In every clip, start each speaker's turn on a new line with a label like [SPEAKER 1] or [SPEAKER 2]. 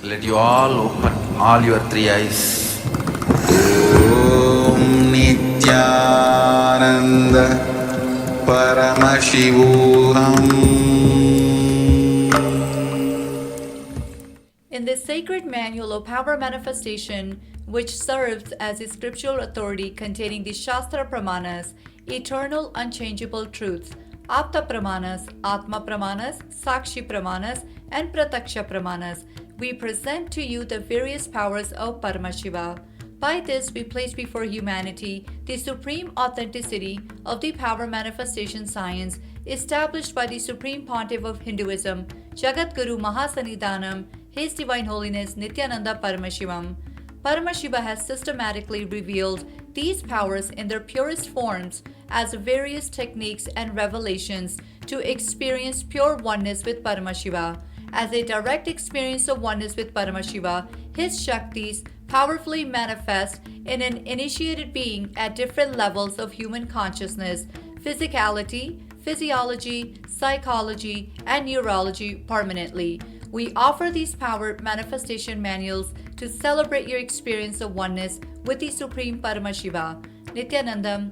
[SPEAKER 1] Let you all open all your three eyes.
[SPEAKER 2] Om Nityananda Paramashivoham.
[SPEAKER 3] In this sacred manual of power manifestation, which serves as a scriptural authority containing the Shastra Pramanas, eternal unchangeable truths, Apta Pramanas, Atma Pramanas, Sakshi Pramanas, and Prataksha Pramanas, we present to you the various powers of Paramashiva. By this, we place before humanity the supreme authenticity of the power manifestation science established by the Supreme Pontiff of Hinduism, Jagat Guru Mahasanidhanam, His Divine Holiness Nityananda Paramashivam. Paramashiva has systematically revealed these powers in their purest forms as various techniques and revelations to experience pure oneness with Paramashiva. As a direct experience of oneness with Paramashiva, his Shaktis powerfully manifest in an initiated being at different levels of human consciousness, physicality, physiology, psychology, and neurology permanently. We offer these power manifestation manuals to celebrate your experience of oneness with the Supreme Paramashiva. Nityanandam.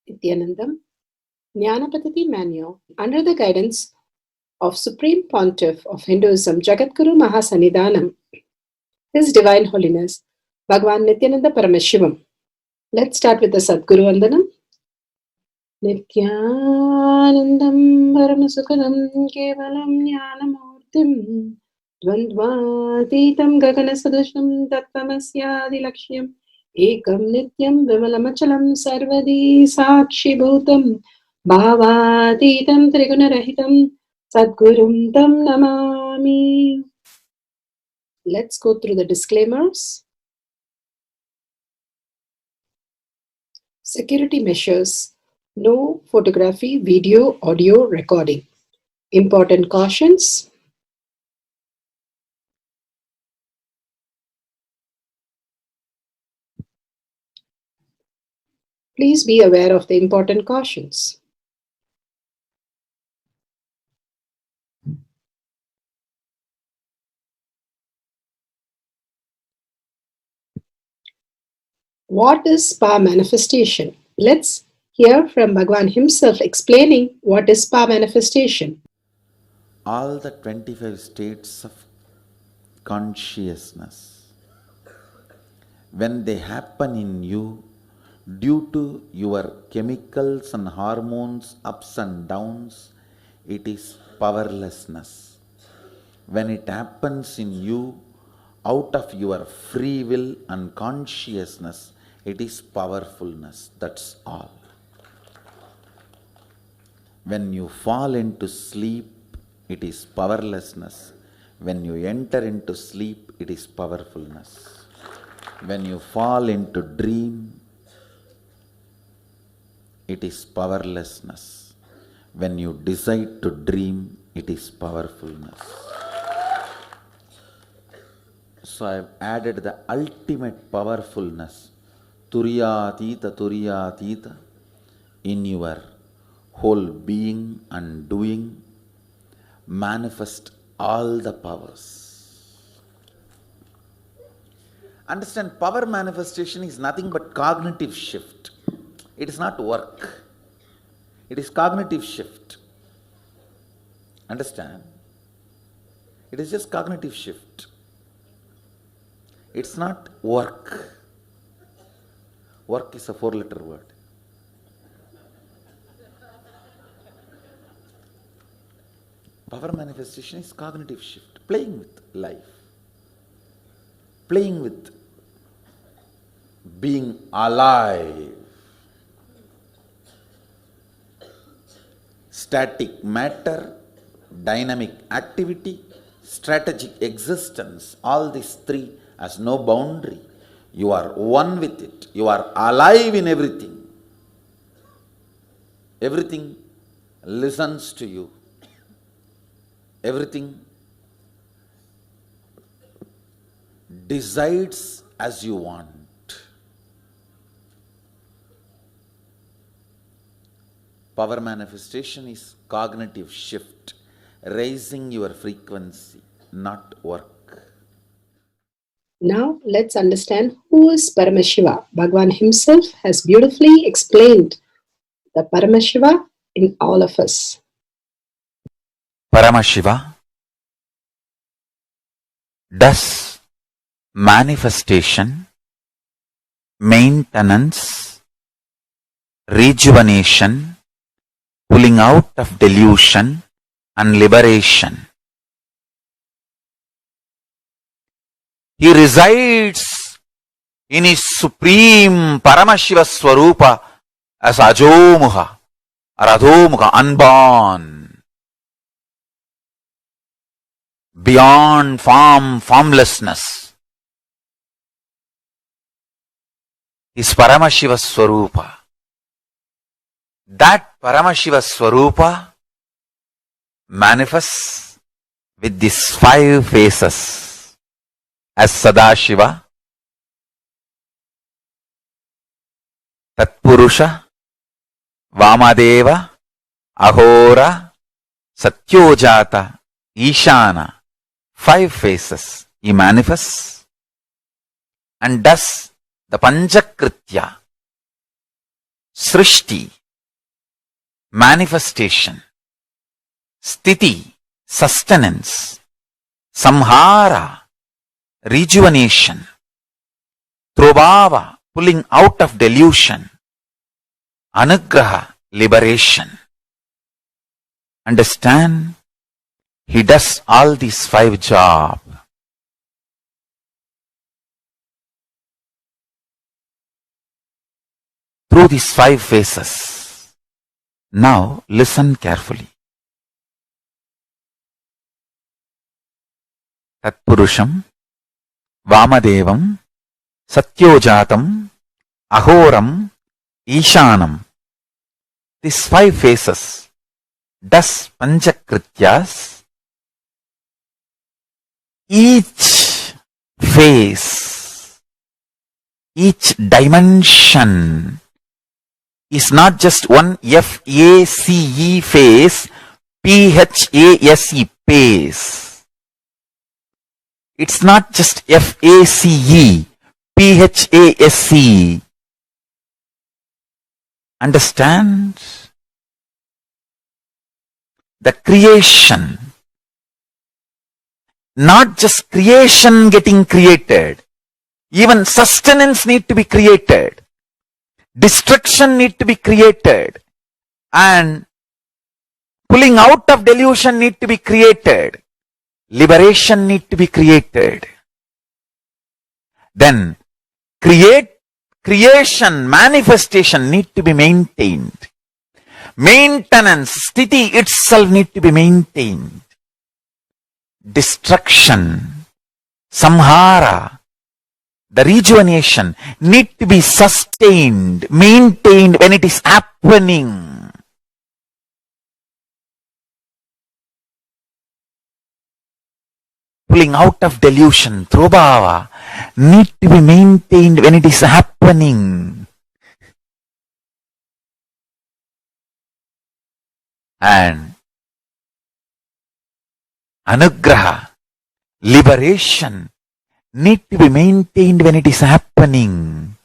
[SPEAKER 4] Nityanandam, Jnanapadati Manual, under the guidance of Supreme Pontiff of Hinduism, Jagadguru Mahasanidhanam, His Divine Holiness, Bhagavan Nityananda Paramashivam. Let's start with the Sadguru Vandanam. Nityanandam Paramasukadam Kevalam Jnanamurtim Dvandvatitam Gaganasadusham Tattvamasyaadilakshya Ekam Nityam Vimalamachalam Sarvadi Sakshibhutam Bhavatitam Trigunarahitam Sadgurum Tam Namami. Let's go through the disclaimers. Security measures. No photography, video, audio recording. Important cautions. Please be aware of the important cautions. What is spa manifestation? Let's hear from Bhagavan himself explaining what is spa manifestation.
[SPEAKER 2] All the 25 states of consciousness, when they happen in you due to your chemicals and hormones ups and downs, it is powerlessness. When it happens in you out of your free will and consciousness, it is powerfulness. That's all. When you fall into sleep, it is powerlessness. When you enter into sleep, it is powerfulness. When you fall into dream, it is powerlessness. When you decide to dream, it is powerfulness. So I have added the ultimate powerfulness, Turiyatita, in your whole being and doing. Manifest all the powers. Understand, power manifestation is nothing but cognitive shift. It is not work. It is cognitive shift. Understand? It is just cognitive shift. It's not work. Work is a 4-letter word. Power manifestation is cognitive shift, playing with life, playing with being alive. Static matter, dynamic activity, strategic existence, all these three has no boundary. You are one with it. You are alive in everything. Everything listens to you. Everything decides as you want. Power manifestation is cognitive shift, raising your frequency, not work.
[SPEAKER 4] Now let's understand who is Paramashiva. Bhagavan himself has beautifully explained the Paramashiva in all of us.
[SPEAKER 1] Paramashiva does manifestation, maintenance, rejuvenation, pulling out of delusion and liberation. He resides in his supreme Paramashiva Swarupa as Ajomuha or Adhomuha, unborn, beyond form, formlessness. His Paramashiva Swarupa. That Paramashiva Swarupa manifests with these 5 faces as Sadashiva, Tatpurusha, Vamadeva, Ahora, Satyojata, Ishana. 5 faces he manifests and does the Panchakritya, Srishti, manifestation, Sthiti, sustenance, Samhara, rejuvenation, Trobhava, pulling out of delusion, Anugraha, liberation. Understand? He does all these 5 jobs. Through these 5 phases. Now listen carefully. Tatpurusham, Vamadevam, Satyojatam, Ahoram, Ishanam. These 5 phases does Panchakrityas. Each phase, each dimension is not just one F-A-C-E phase, P-H-A-S-E phase. It's not just F-A-C-E, P-H-A-S-E. Understand? The creation, not just creation getting created, even sustenance need to be created, destruction need to be created, and pulling out of delusion need to be created, liberation need to be created. Then creation, manifestation need to be maintained. Maintenance, sthiti itself need to be maintained. Destruction, samhara, the rejuvenation need to be sustained, maintained when it is happening. Pulling out of delusion, trobhava, need to be maintained when it is happening. And anugraha, liberation, need to be maintained when it is happening.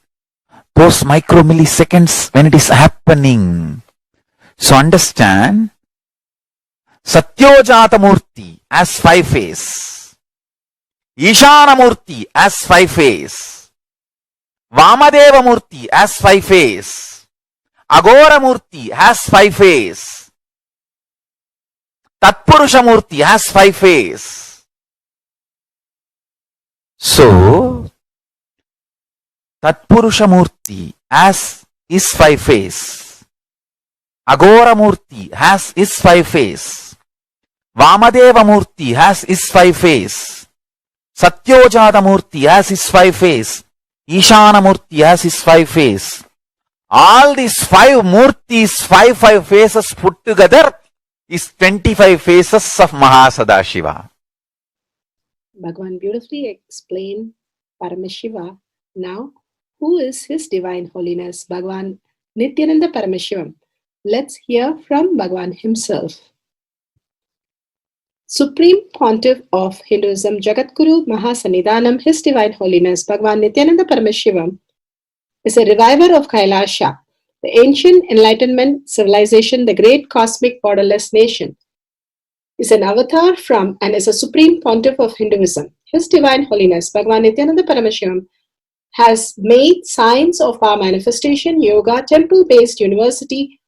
[SPEAKER 1] Those micromilliseconds when it is happening. So understand, Satyojata Murti as 5 phase, Ishana Murti as 5 phase, Vamadeva Murti as 5 phase, Agora Murti has 5 phase, Tatpurusha Murti has 5 phase. So, Tatpurusha Murti has is 5 phase. Agora Murti has is 5 phase. Vamadeva Murti has is 5 phase. Satyojata Murti has is 5 phase. Ishana Murti has is 5 phase. All these 5 Murtis, 5 phases put together is 25 phases of Mahasadashiva.
[SPEAKER 4] Bhagavan beautifully explained Paramashiva. Now, who is His Divine Holiness Bhagavan Nityananda Paramashivam? Let's hear from Bhagavan himself. Supreme Pontiff of Hinduism, Jagadguru Mahasannidhanam, His Divine Holiness Bhagavan Nityananda Paramashivam is a reviver of Kailasha, the ancient Enlightenment civilization, the great cosmic borderless nation. Is an avatar from and is a Supreme Pontiff of Hinduism. His Divine Holiness Bhagavan Nityananda Paramashivam has made Science of Power Manifestation Yoga temple-based university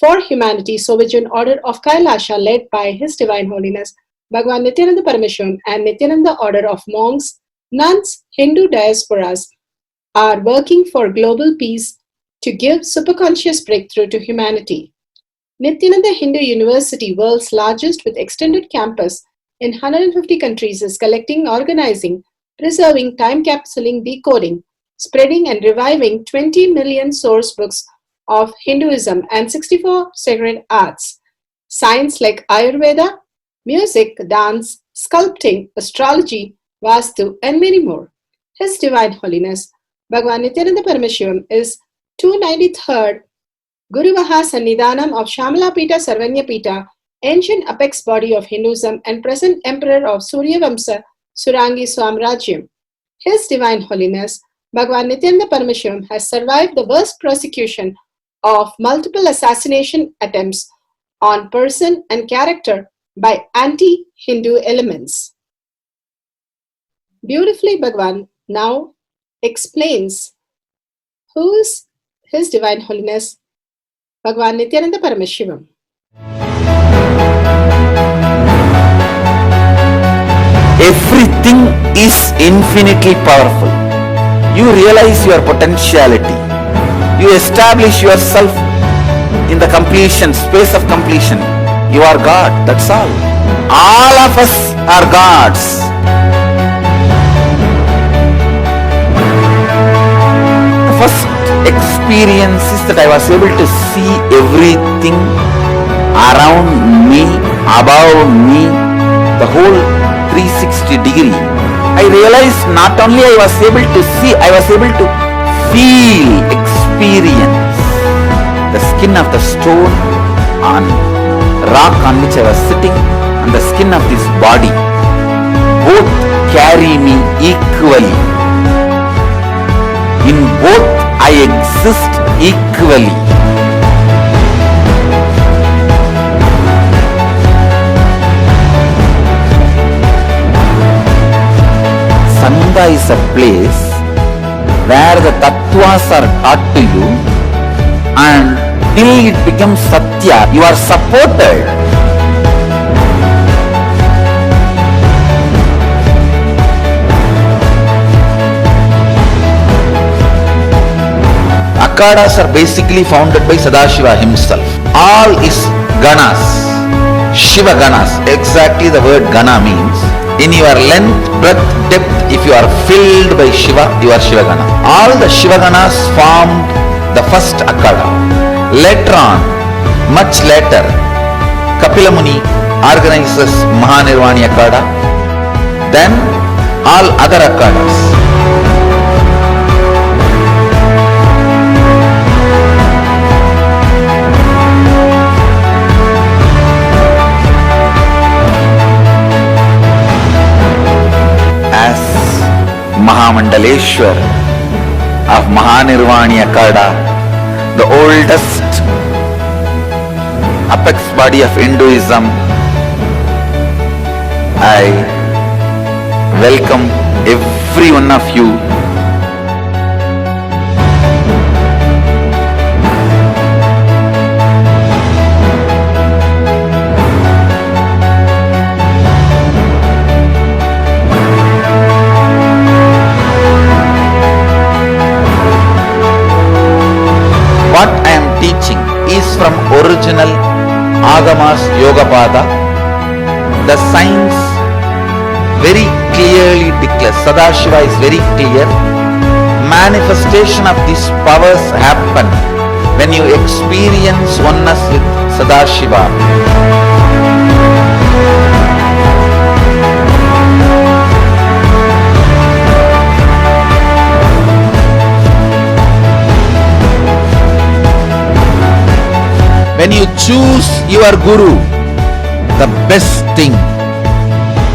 [SPEAKER 4] for humanity, Sovijian Order of Kailasha, led by His Divine Holiness Bhagavan Nityananda Paramashivam and Nityananda Order of Monks, Nuns, Hindu diasporas are working for global peace to give superconscious breakthrough to humanity. Nityananda Hindu University, world's largest with extended campus in 150 countries, is collecting, organizing, preserving, time-capsuling, decoding, spreading and reviving 20 million source books of Hinduism and 64 sacred arts, science like Ayurveda, music, dance, sculpting, astrology, Vastu, and many more. His Divine Holiness Bhagavan Nityananda Paramashivam is 293rd Guru Mahasannidhanam of Shamala Pita Sarvanya Pita, ancient apex body of Hinduism and present emperor of Surya Vamsa Surangi Swamrajyam. His Divine Holiness Bhagavan Nityananda Paramashivam has survived the worst persecution of multiple assassination attempts on person and character by anti-Hindu elements. Beautifully, Bhagavan now explains who is His Divine Holiness Bhagavan Nityananda Paramashivam.
[SPEAKER 1] Everything is infinitely powerful. You realize your potentiality. You establish yourself in the completion, space of completion. You are God, that's all. All of us are gods. The first experience is that I was able to see everything around me, above me, the whole 360 degree. I realized not only I was able to see, I was able to feel, experience the skin of the stone on rock on which I was sitting and the skin of this body. Both carry me equally. In both I exist equally. Sangha is a place where the tattvas are taught to you, and till it becomes satya, you are supported. Akhadas are basically founded by Sadashiva himself. All is ganas, Shiva ganas. Exactly the word gana means. In your length, breadth, depth, if you are filled by Shiva, you are Shiva Gana. All the Shiva Ganas formed the first Akhada. Later on, much later, Kapila Muni organizes Mahanirvani Akhada. Then all other Akhadas. Mahamandaleshwar of Mahanirvani Akhada, the oldest apex body of Hinduism, I welcome every one of you. What I am teaching is from original Agamas Yogapada. The science very clearly declares, Sadashiva is very clear, manifestation of these powers happen when you experience oneness with Sadashiva.
[SPEAKER 2] choose your guru, the best thing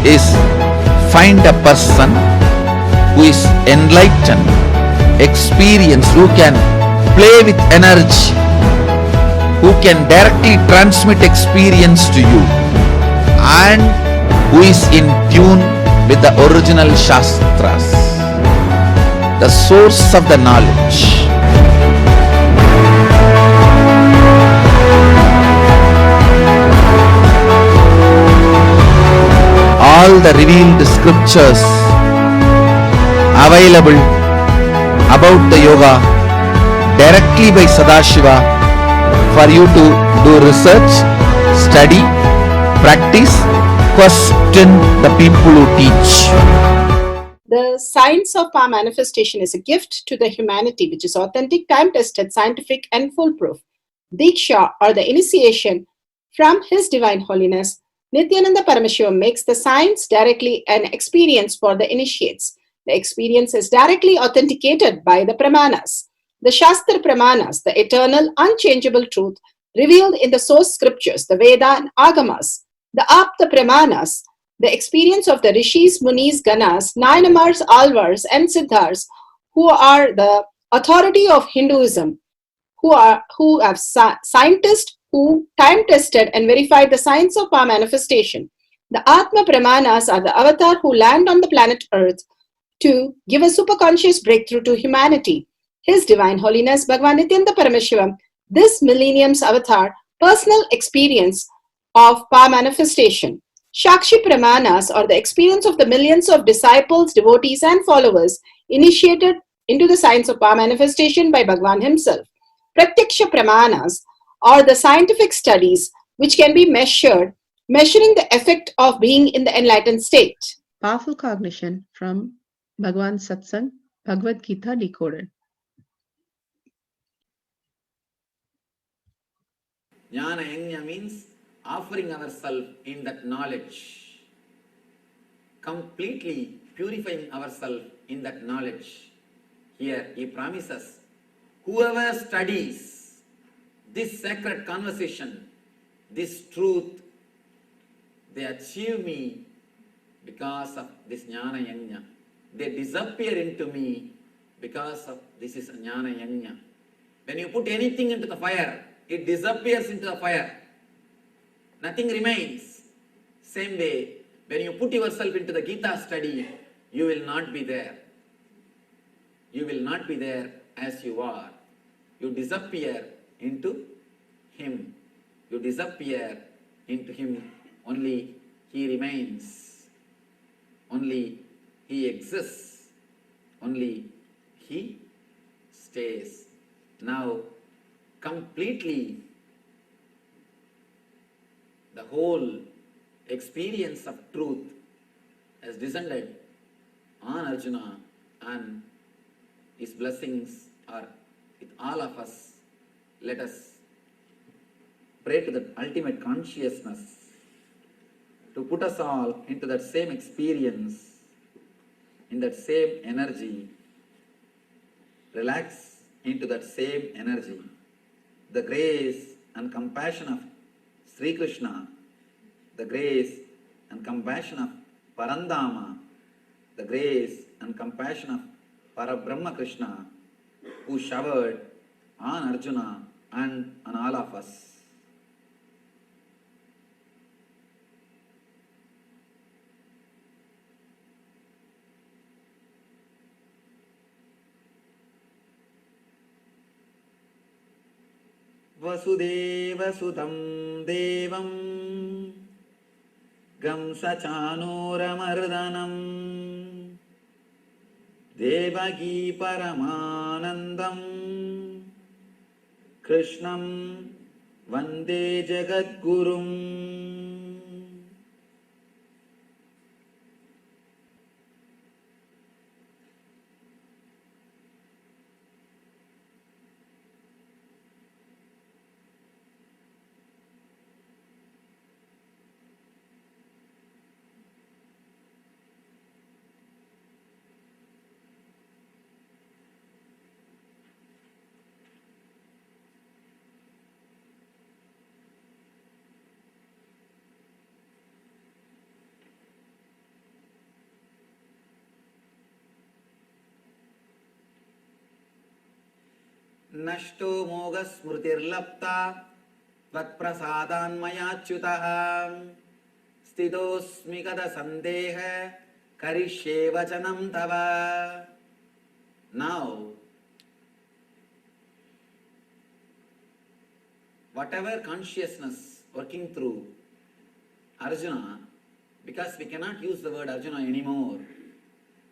[SPEAKER 2] is find a person who is enlightened, experienced, who can play with energy, who can directly transmit experience to you, and who is in tune with the original Shastras, the source of the knowledge. All the revealed scriptures available about the yoga directly by Sadashiva for you to do research, study, practice, question the people who teach.
[SPEAKER 4] The science of power manifestation is a gift to the humanity which is authentic, time-tested, scientific, and foolproof. Diksha, or the initiation from His Divine Holiness, Nityananda Paramashivam, makes the science directly an experience for the initiates. The experience is directly authenticated by the Pramanas. The Shastra Pramanas, the eternal, unchangeable truth revealed in the source scriptures, the Veda and Agamas. The Apta Pramanas, the experience of the Rishis, Munis, Ganas, Nayanamars, Alvars, and Siddhars, who are the authority of Hinduism, who have scientists who time tested and verified the science of power manifestation. The Atma Pramanas are the avatar who land on the planet Earth to give a superconscious breakthrough to humanity. His Divine Holiness Bhagavan Nityananda Paramashivam, this millennium's avatar, personal experience of power manifestation. Shakshi Pramanas, or the experience of the millions of disciples, devotees, and followers initiated into the science of power manifestation by Bhagavan himself. Pratyaksha Pramanas, or the scientific studies which can be measuring the effect of being in the enlightened state.
[SPEAKER 5] Powerful cognition from Bhagavan Satsang, Bhagavad Gita Decoded.
[SPEAKER 6] Jnana Yajna means offering ourselves in that knowledge, completely purifying ourselves in that knowledge. Here he promises, whoever studies this sacred conversation, this truth, they achieve me because of this Jnana Yajna. They disappear into me because of this is Jnana Yajna. When you put anything into the fire, it disappears into the fire. Nothing remains. Same way, when you put yourself into the Gita study, you will not be there. You will not be there as you are. You disappear into Him. You disappear into Him. Only He remains. Only He exists. Only He stays. Now, completely, the whole experience of truth has descended on Arjuna, and his blessings are with all of us. Let us pray to the ultimate consciousness to put us all into that same experience, in that same energy. Relax into that same energy. The grace and compassion of Sri Krishna, the grace and compassion of Parandama, the grace and compassion of Parabrahma Krishna, who showered on Arjuna and on all of us. Vasudevasudam devam Gamsachanuramardanam Devagi Paramanandam Krishnam Vande Jagadgurum. नष्टो मोघस्मृतिर्लप्ता त्वत्प्रसादान्मयाच्युतः स्थितोऽस्मि गतसन्देह करिष्ये वचनं तव. Now, whatever consciousness working through Arjuna, because we cannot use the word Arjuna anymore,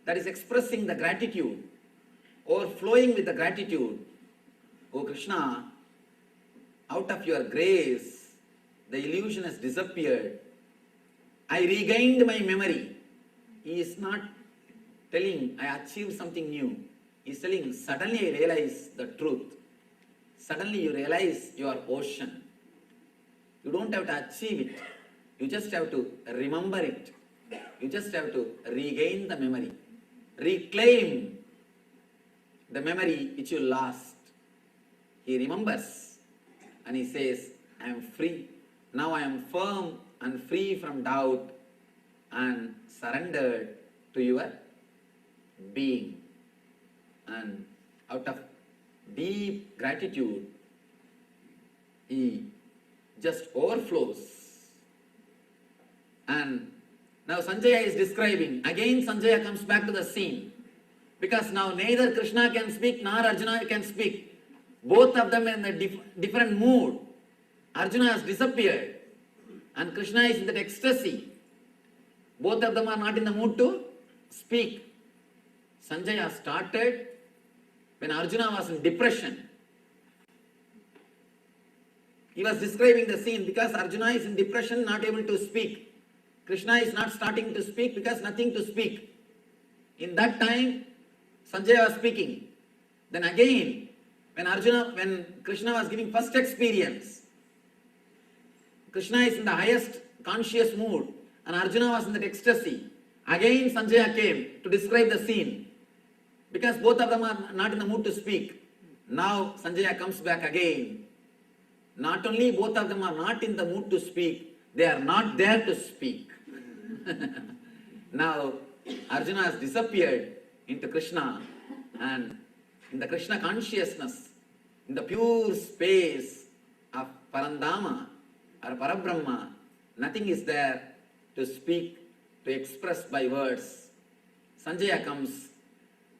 [SPEAKER 6] that is expressing the gratitude, overflowing with the gratitude. O Krishna, out of your grace, the illusion has disappeared. I regained my memory. He is not telling I achieved something new. He is telling suddenly I realize the truth. Suddenly you realize you are ocean. You don't have to achieve it. You just have to remember it. You just have to regain the memory. Reclaim the memory which you lost. He remembers and he says, I am free. Now I am firm and free from doubt and surrendered to your being. And out of deep gratitude, he just overflows. And now Sanjaya is describing, again Sanjaya comes back to the scene, because now neither Krishna can speak nor Arjuna can speak. Both of them are in a different mood. Arjuna has disappeared and Krishna is in that ecstasy. Both of them are not in the mood to speak. Sanjaya started when Arjuna was in depression. He was describing the scene because Arjuna is in depression, not able to speak. Krishna is not starting to speak because nothing to speak. In that time, Sanjaya was speaking. Then again, when Krishna was giving first experience, Krishna is in the highest conscious mood and Arjuna was in that ecstasy. Again Sanjaya came to describe the scene because both of them are not in the mood to speak. Now Sanjaya comes back again. Not only both of them are not in the mood to speak, they are not there to speak. Now Arjuna has disappeared into Krishna, and in the Krishna consciousness, in the pure space of Parandama or Parabrahma, nothing is there to speak, to express by words. Sanjaya comes,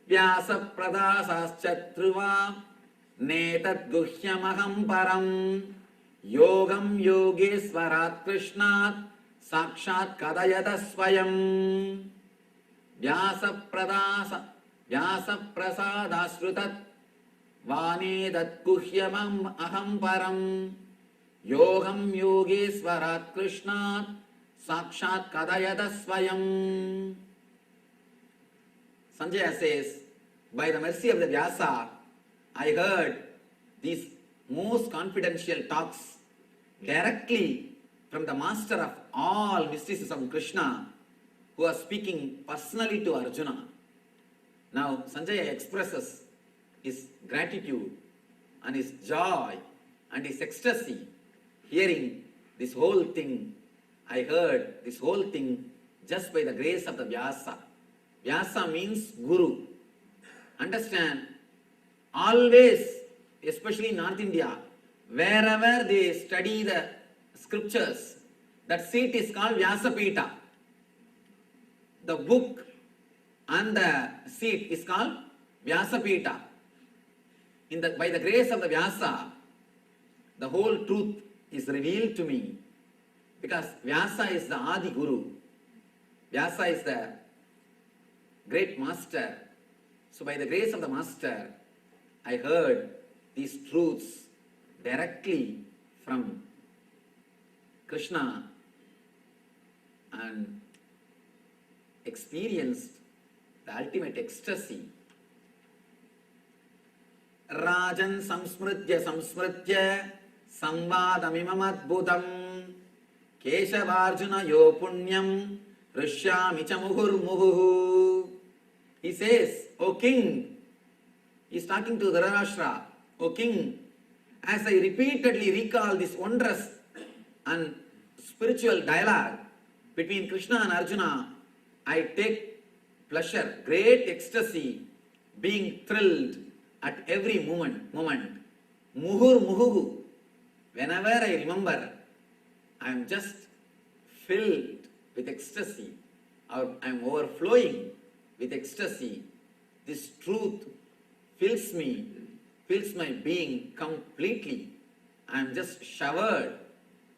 [SPEAKER 6] Vyasa pradasaschattruva netat guhyamaham param yogam yogeswarat krishnat sakshat kadayata swayam. Vyasa prasadasrutat vanedat guhyamam aham param yogam yogeswarat krishnat sakshat kadayata swayam. Sanjaya says, by the mercy of the Vyasa, I heard these most confidential talks directly from the master of all mysticism, Krishna, who was speaking personally to Arjuna. Now Sanjaya expresses his gratitude and his joy and his ecstasy hearing this whole thing. I heard this whole thing just by the grace of the Vyasa. Vyasa means Guru. Understand, always, especially in North India, wherever they study the scriptures, that seat is called Vyasapita. The book and the seat is called Vyasapita. By the grace of the Vyasa, the whole truth is revealed to me, because Vyasa is the Adi Guru. Vyasa is the great master. So by the grace of the master, I heard these truths directly from Krishna and experienced the ultimate ecstasy. Rajan samsmritya samvadamimam adbhutam Keshavarjuna yo punyam rishyami cha muhurmuhu. He says, O king, he is talking to Dhritarashtra, O king, as I repeatedly recall this wondrous and spiritual dialogue between Krishna and Arjuna, I take pleasure, great ecstasy, being thrilled at every moment. Muhur muhuhu. Whenever I remember, I am just filled with ecstasy, or I am overflowing with ecstasy. This truth fills me, fills my being completely. I am just showered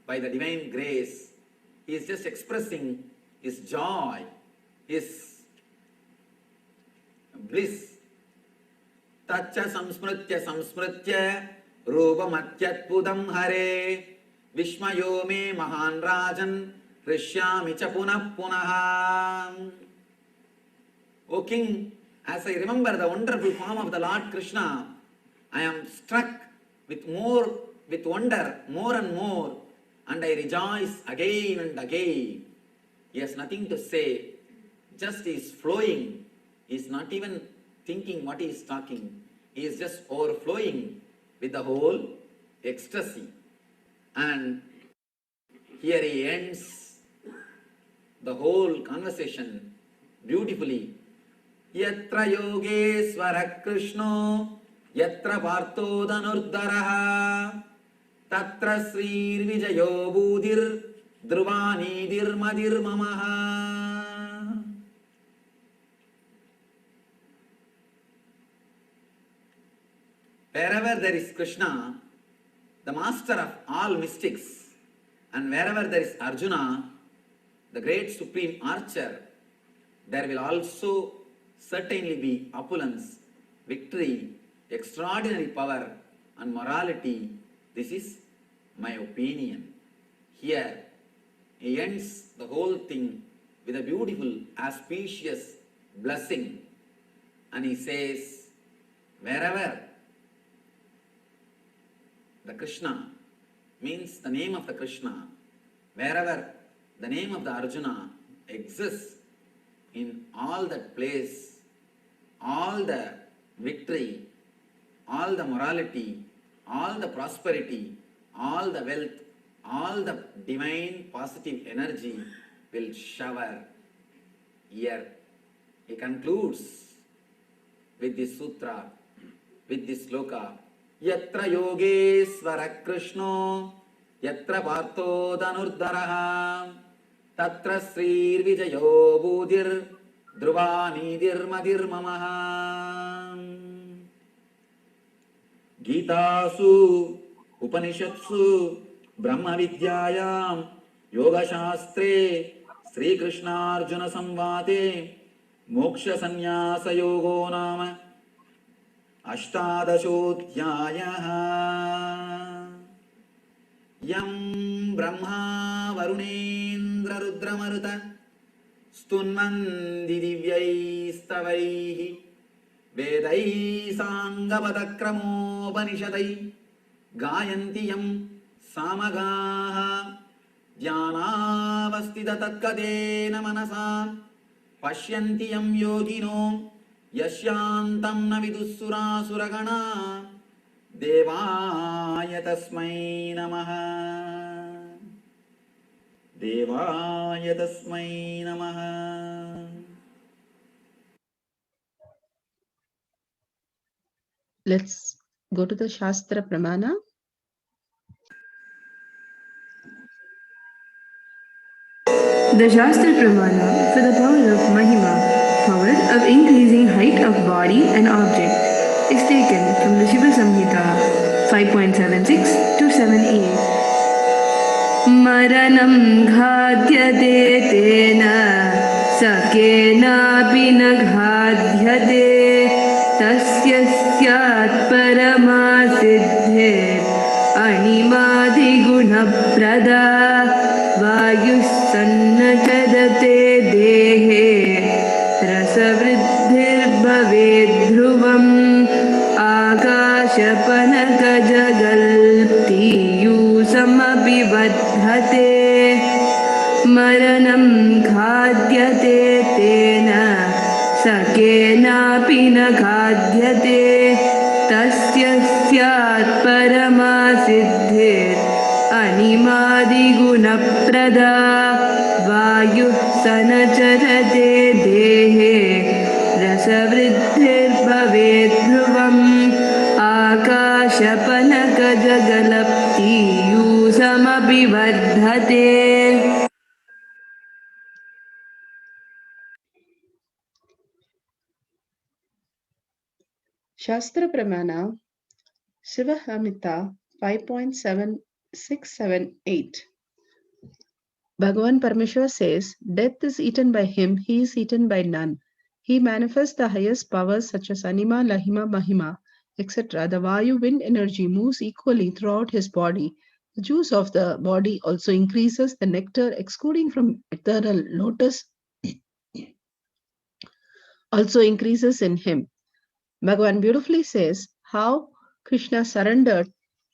[SPEAKER 6] by the divine grace. He is just expressing his joy, his bliss. Tacha samsmritya rupamatyatpudam hare vishmayo me mahan rajan rishyami cha punah punaha. O king, as I remember the wonderful form of the Lord Krishna, I am struck with wonder more and more, and I rejoice again and again. He has nothing to say, just he is flowing. He is not even thinking what he is talking. He is just overflowing with the whole ecstasy. And here he ends the whole conversation beautifully. Yatra yogeswara Krishno yatra partho dhanurdaraha tatra srir vijayo budhir dhruvanidir madir mamaha. Wherever there is Krishna, the master of all mystics, and wherever there is Arjuna, the great supreme archer, there will also certainly be opulence, victory, extraordinary power and morality. This is my opinion. Here he ends the whole thing with a beautiful, auspicious blessing, and he says, wherever the Krishna means the name of the Krishna, wherever the name of the Arjuna exists, in all that place, all the victory, all the morality, all the prosperity, all the wealth, all the divine positive energy will shower here. He concludes with this sutra, with this sloka. Yatra yogeswara Krishno yatra partho dhanurdaraha tatra srir vijayo budhir dhruvanidir madir mamaha. Gitasu Upanishatsu Brahma Vidyayam Yoga Shastre Sri Krishna Arjuna Samvade Moksha Sannyasa Yogo Nama Ashtadashodhyayaha. Yam Brahma Varunendra Rudra Maruta Stunmandi Divyai Stavaihi Vedai Sangavadakramo Panishadai Gayanti Yam Samagaha Dhyanavastita Tatkadena Manasa Pashyanti Yam Yogino Yashyantam Navidussura Suragana Devaya Tasmai Namaha. Devaya Tasmai Namaha.
[SPEAKER 5] Let's go to the Shastra Pramana.
[SPEAKER 7] The Shastra Pramana for the power of Mahima, power of increasing height of body and object, is taken from the Shiva Samhita 5.76 to 7a. Maranam ghādyate tena sakenapi na ghādyate tasya syat paramasiddhe animadi guna prada vayus sannachadate dehe rasavriddhir bhaved dhruvam akashapanaka jagalptiyu samapi vadhate maranam khadyate tena sakenapi na khadyate tasya syat paramasiddhir animadi guna prada vayuh sanacharate dehe rasavriddhir bhaved dhruvam शपनगजगलप्तियूषमभिवर्धते.
[SPEAKER 5] Shastra Pramana, Shivahamita 5.7678. Bhagavan Parameshwar says, death is eaten by him, he is eaten by none. He manifests the highest powers such as Anima, Lahima, Mahima, etc. The Vayu wind energy moves equally throughout his body. The juice of the body also increases. The nectar excluding from eternal lotus also increases in him. Bhagavan beautifully says how Krishna surrendered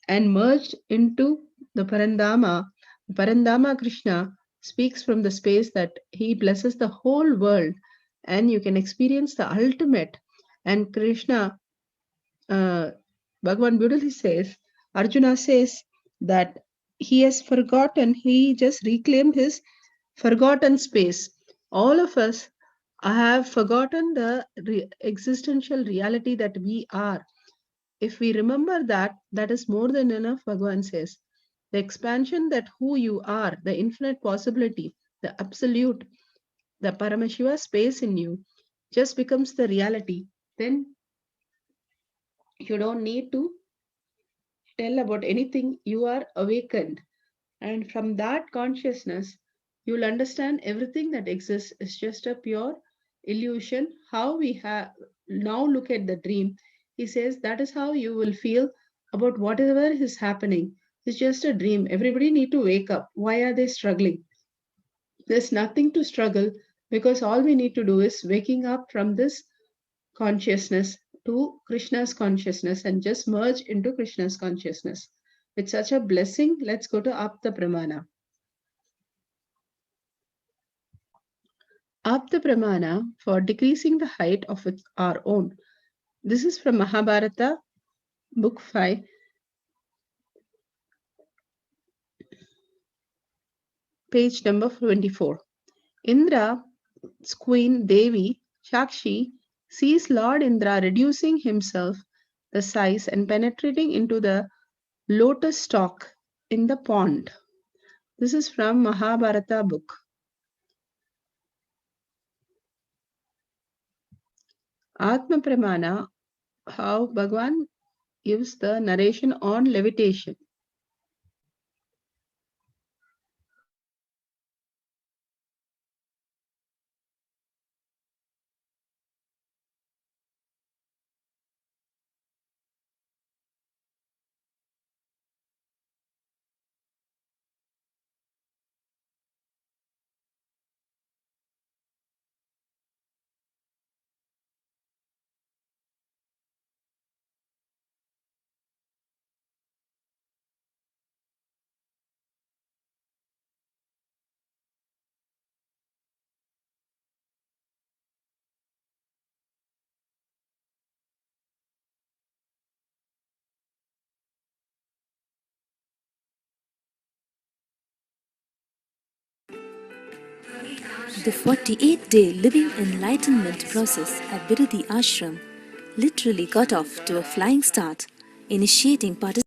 [SPEAKER 5] and merged into the Parandama. Parandama Krishna speaks from the space that he blesses the whole world and you can experience the ultimate. And Krishna, Bhagavan beautifully says, Arjuna says that he has forgotten, he just reclaimed his forgotten space. All of us have forgotten the existential reality that we are. If we remember that, that is more than enough, Bhagavan says. The expansion that who you are, the infinite possibility, the absolute, the Paramashiva space in you just becomes the reality. Then you don't need to tell about anything. You are awakened. And from that consciousness, you'll understand everything that exists is just a pure illusion. How we have now look at the dream, he says that is how you will feel about whatever is happening. It's just a dream. Everybody need to wake up. Why are they struggling? There's nothing to struggle because all we need to do is waking up from this consciousness to Krishna's consciousness and just merge into Krishna's consciousness. It's such a blessing. Let's go to Apta Pramana. Apta Pramana for decreasing the height of our own. This is from Mahabharata, Book 5, page number 24. Indra's queen Devi, Shakshi, sees Lord Indra reducing himself the size and penetrating into the lotus stalk in the pond. This is from Mahabharata book. Atma Pramana, how Bhagavan gives the narration on levitation.
[SPEAKER 8] The 48-day living enlightenment process at Viruddhi Ashram literally got off to a flying start, initiating participation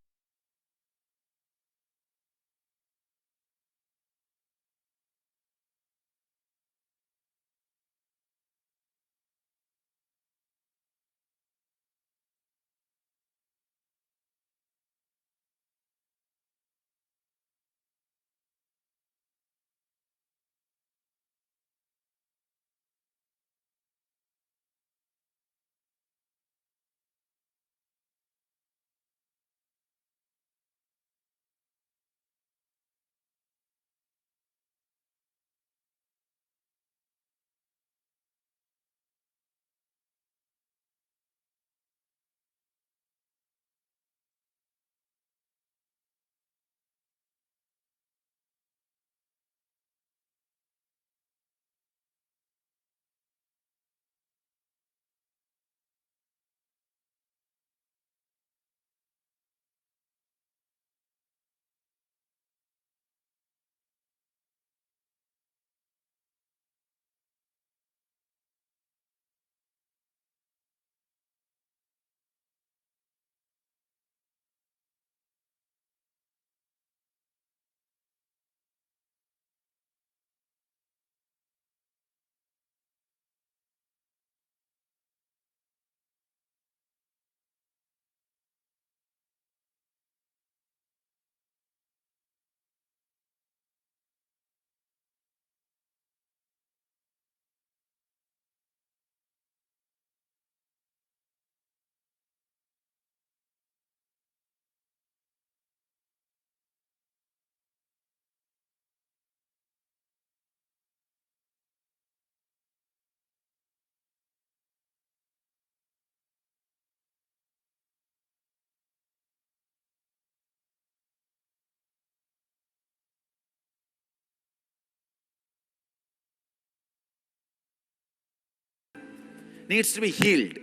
[SPEAKER 6] needs to be healed.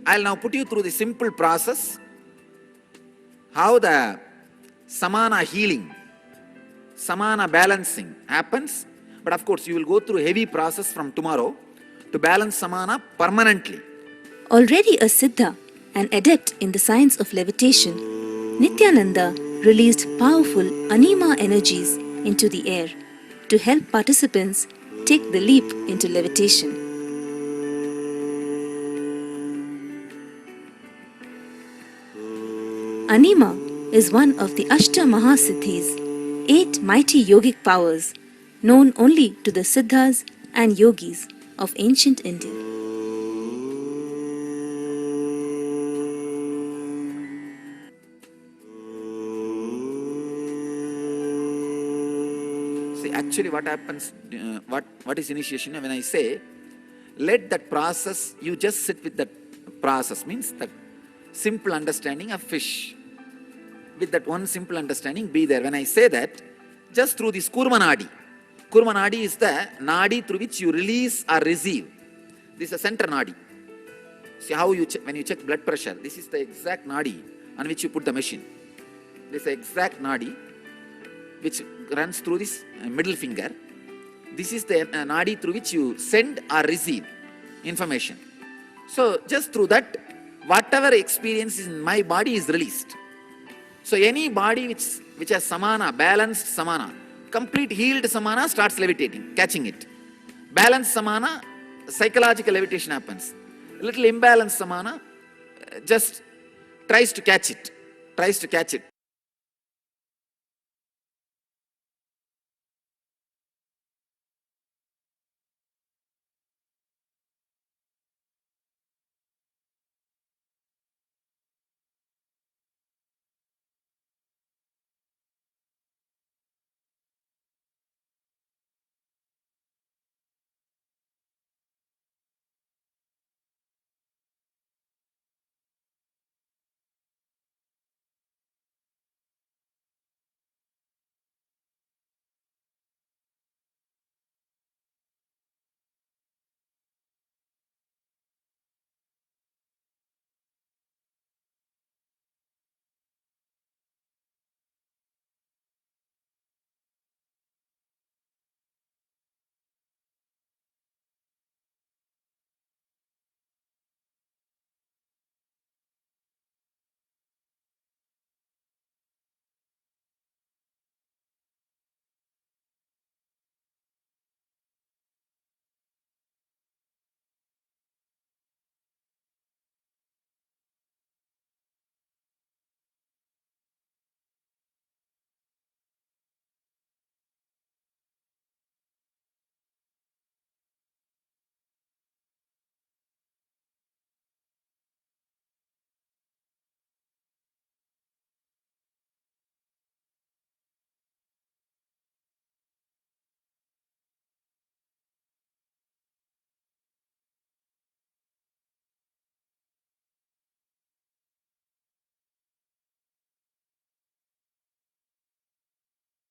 [SPEAKER 6] I'll now put you through the simple process, how the samana healing, samana balancing happens. But of course, you will go through a heavy process from tomorrow to balance samana permanently.
[SPEAKER 8] Already a Siddha, an adept in the science of levitation, Nityananda released powerful anima energies into the air to help participants take the leap into levitation. Anima is one of the Ashta Mahasiddhis, 8 mighty yogic powers known only to the Siddhas and Yogis of ancient India.
[SPEAKER 6] See, actually what happens, what is initiation? When I say, let that process, you just sit with that process, means that simple understanding of fish. With that one simple understanding, be there. When I say that, just through this Kurma Nadi. Kurma Nadi is the Nadi through which you release or receive. This is the center Nadi. See how you when you check blood pressure, this is the exact Nadi on which you put the machine. This is the exact Nadi which runs through this middle finger. This is the Nadi through which you send or receive information. So just through that, whatever experience is in my body is released. So any body which has samana, balanced samana, complete healed samana starts levitating, catching it. Balanced samana, psychological levitation happens. Little imbalanced samana just tries to catch it,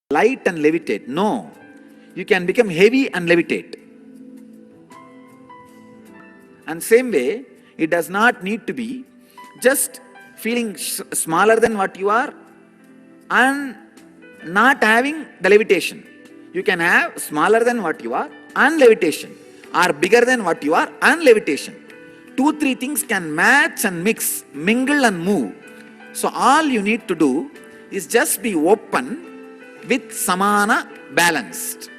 [SPEAKER 6] light and levitate. No, you can become heavy and levitate. And same way, it does not need to be just feeling smaller than what you are and not having the levitation. You can have smaller than what you are and levitation, or bigger than what you are and levitation. 2-3 things can match and mix, mingle and move. So all you need to do is just be open with samana balanced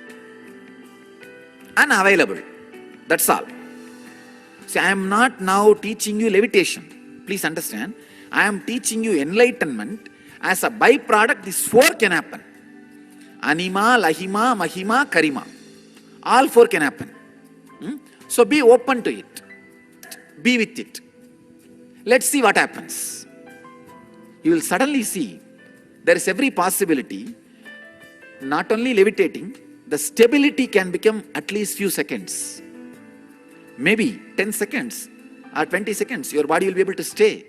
[SPEAKER 6] and available. That's all. See, I am not now teaching you levitation. Please understand, I am teaching you enlightenment. As a byproduct, these 4 can happen. Anima, Lahima, Mahima, Karima. All 4 can happen. So be open to it. Be with it. Let's see what happens. You will suddenly see there is every possibility. Not only levitating, the stability can become at least few seconds. Maybe 10 seconds or 20 seconds, your body will be able to stay.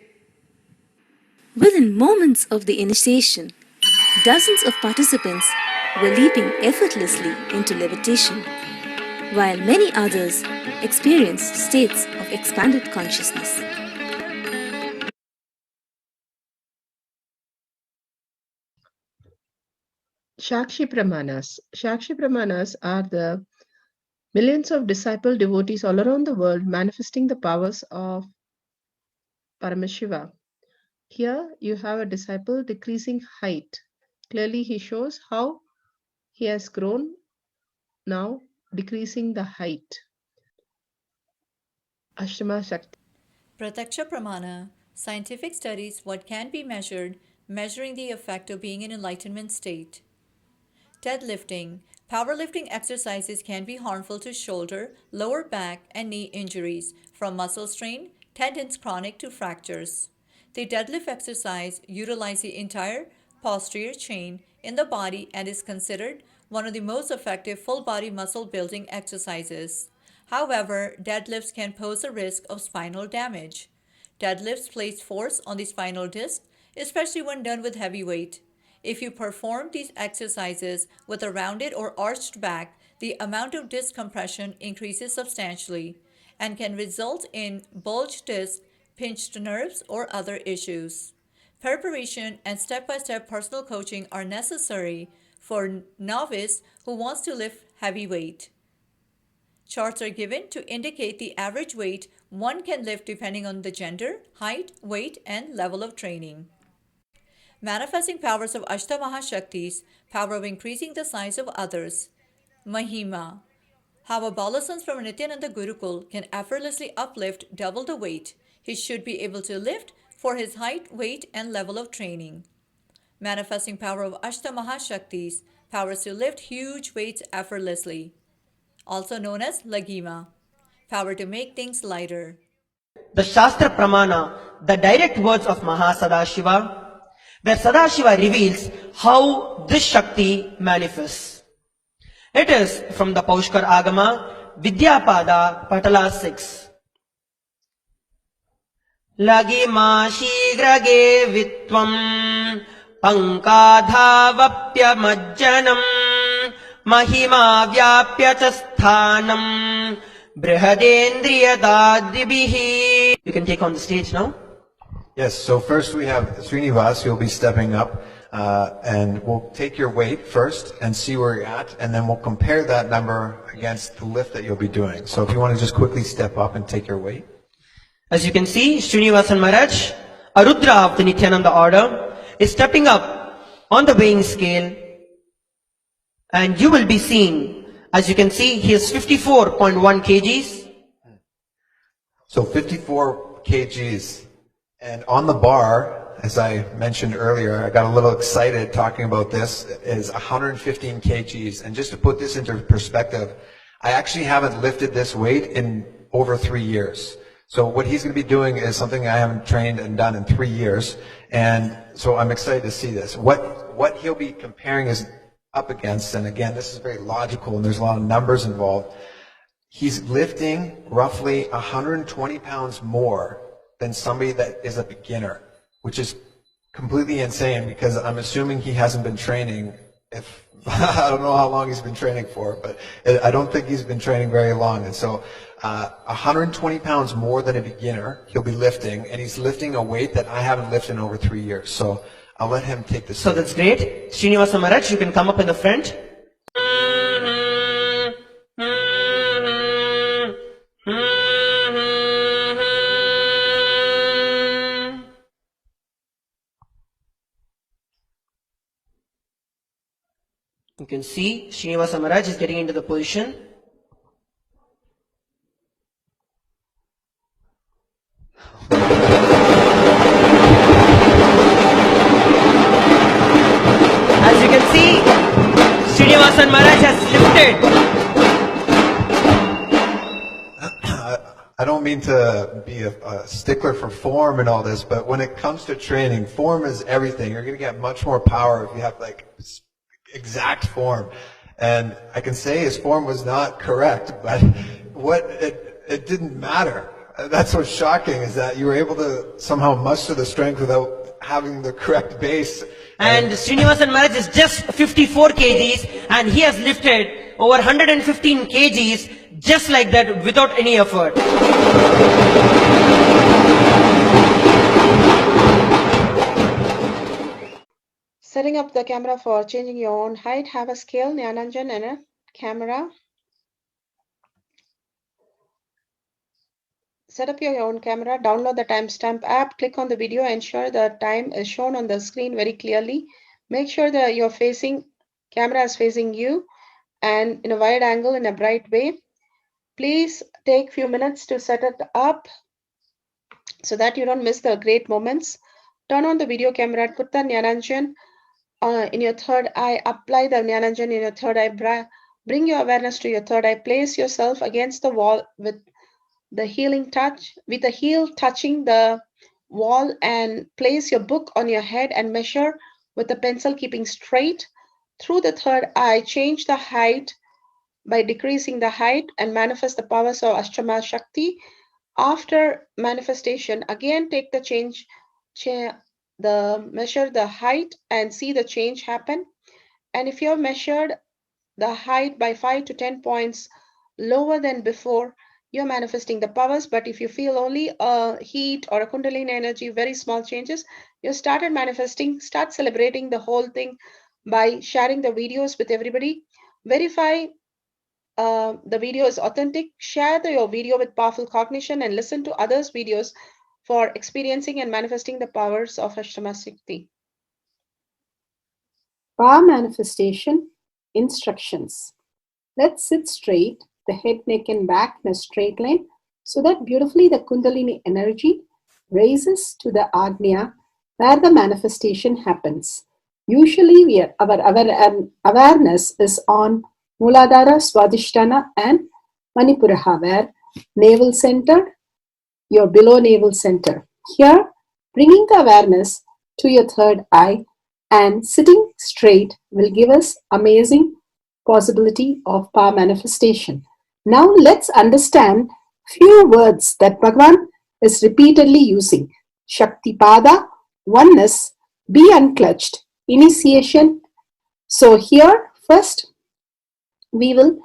[SPEAKER 8] Within moments of the initiation, dozens of participants were leaping effortlessly into levitation. while many others experience states of expanded consciousness.
[SPEAKER 5] Shakshi Pramanas. Shakshi Pramanas are the millions of disciple devotees all around the world manifesting the powers of Paramashiva. Here you have a disciple decreasing height. Clearly he shows how he has grown now, decreasing the height. Ashtama Shakti.
[SPEAKER 3] Pratyaksha Pramana, scientific studies what can be measured, measuring the effect of being in enlightenment state. Deadlifting. Powerlifting exercises can be harmful to shoulder, lower back, and knee injuries, from muscle strain, tendons chronic to fractures. The deadlift exercise utilizes the entire posterior chain in the body and is considered one of the most effective full body muscle building exercises. However, deadlifts can pose a risk of spinal damage. Deadlifts place force on the spinal disc, especially when done with heavy weight. If you perform these exercises with a rounded or arched back, the amount of disc compression increases substantially and can result in bulged disc, pinched nerves, or other issues. Preparation and step-by-step personal coaching are necessary for novice who wants to lift heavy weight. Charts are given to indicate the average weight one can lift depending on the gender, height, weight, and level of training. Manifesting powers of Ashtamahashaktis, power of increasing the size of others. Mahima. How adolescents from Nityananda Gurukul can effortlessly uplift double the weight he should be able to lift for his height, weight, and level of training. Manifesting power of Ashtamahashaktis, powers to lift huge weights effortlessly, also known as Lagima, power to make things lighter.
[SPEAKER 9] The Shastra Pramana, the direct words of Mahasadashiva, where Sadashiva reveals how this Shakti manifests. It is from the Paushkar Agama, Vidyapada, Patala 6. Lagima shigrage vitvam pankadhavapya majjanam mahima vyapya chasthanam brihadendriyadadribihi. You can take on the stage now.
[SPEAKER 10] Yes, so first we have Srinivas, who will be stepping up, and we'll take your weight first and see where you're at, and then we'll compare that number against the lift that you'll be doing. So if you want to just quickly step up and take your weight.
[SPEAKER 9] As you can see, Srinivasan Maharaj, a Rudra of the Nityananda order, is stepping up on the weighing scale, and you will be seeing, as you can see, he is 54.1 kgs.
[SPEAKER 10] So 54 kgs. And on the bar, as I mentioned earlier, I got a little excited talking about this, is 115 kgs. And just to put this into perspective, I actually haven't lifted this weight in over 3 years. So what he's going to be doing is something I haven't trained and done in 3 years. And so I'm excited to see this. What he'll be comparing is up against, and again, this is very logical and there's a lot of numbers involved. He's lifting roughly 120 pounds more than somebody that is a beginner, which is completely insane because I'm assuming he hasn't been training. If I don't know how long he's been training for, but I don't think he's been training very long. And so 120 pounds more than a beginner he'll be lifting, and he's lifting a weight that I haven't lifted in over 3 years. So I'll let him take this.
[SPEAKER 9] So that's great. Srinivasa Maharaj, you can come up in the front. You can see Srinivasa Maharaj is getting into the position. As you can see, Srinivasan Maharaj has lifted.
[SPEAKER 10] I don't mean to be a stickler for form and all this, but when it comes to training, form is everything. You're going to get much more power if you have like exact form. And I can say his form was not correct, but it didn't matter. That's what's shocking, is that you were able to somehow muster the strength without having the correct base.
[SPEAKER 9] And Srinivasan Maharaj is just 54 kgs and he has lifted over 115 kgs just like that without any effort.
[SPEAKER 4] Setting up the camera for changing your own height, have a scale, Jnananjan, and a camera. Set up your own camera, download the timestamp app, click on the video, ensure the time is shown on the screen very clearly. Make sure that your camera is facing you and in a wide angle in a bright way. Please take a few minutes to set it up so that you don't miss the great moments. Turn on the video camera, put the Jnananjan in your third eye, apply the Jnananjan in your third eye, bring your awareness to your third eye, place yourself against the wall with the healing touch, with the heel touching the wall, and place your book on your head and measure with the pencil keeping straight. Through the third eye, change the height by decreasing the height and manifest the powers of Ashtama Shakti. After manifestation, again take the measure the height and see the change happen. And if you have measured the height by 5 to 10 points lower than before, you're manifesting the powers. But if you feel only a heat or a kundalini energy, very small changes, you started manifesting, start celebrating the whole thing by sharing the videos with everybody. Verify the video is authentic. Share your video with powerful cognition and listen to others' videos for experiencing and manifesting the powers of Ashtama Shakti. Power manifestation instructions. Let's sit straight, the head, neck, and back in a straight line, so that beautifully the Kundalini energy raises to the Agnya where the manifestation happens. Usually our awareness is on Muladhara, Swadhisthana, and Manipuraha, where navel center, your below navel center. Here, bringing the awareness to your third eye and sitting straight will give us amazing possibility of power manifestation. Now let's understand few words that Bhagavan is repeatedly using. Shaktipada, oneness, be unclutched, initiation. So here first we will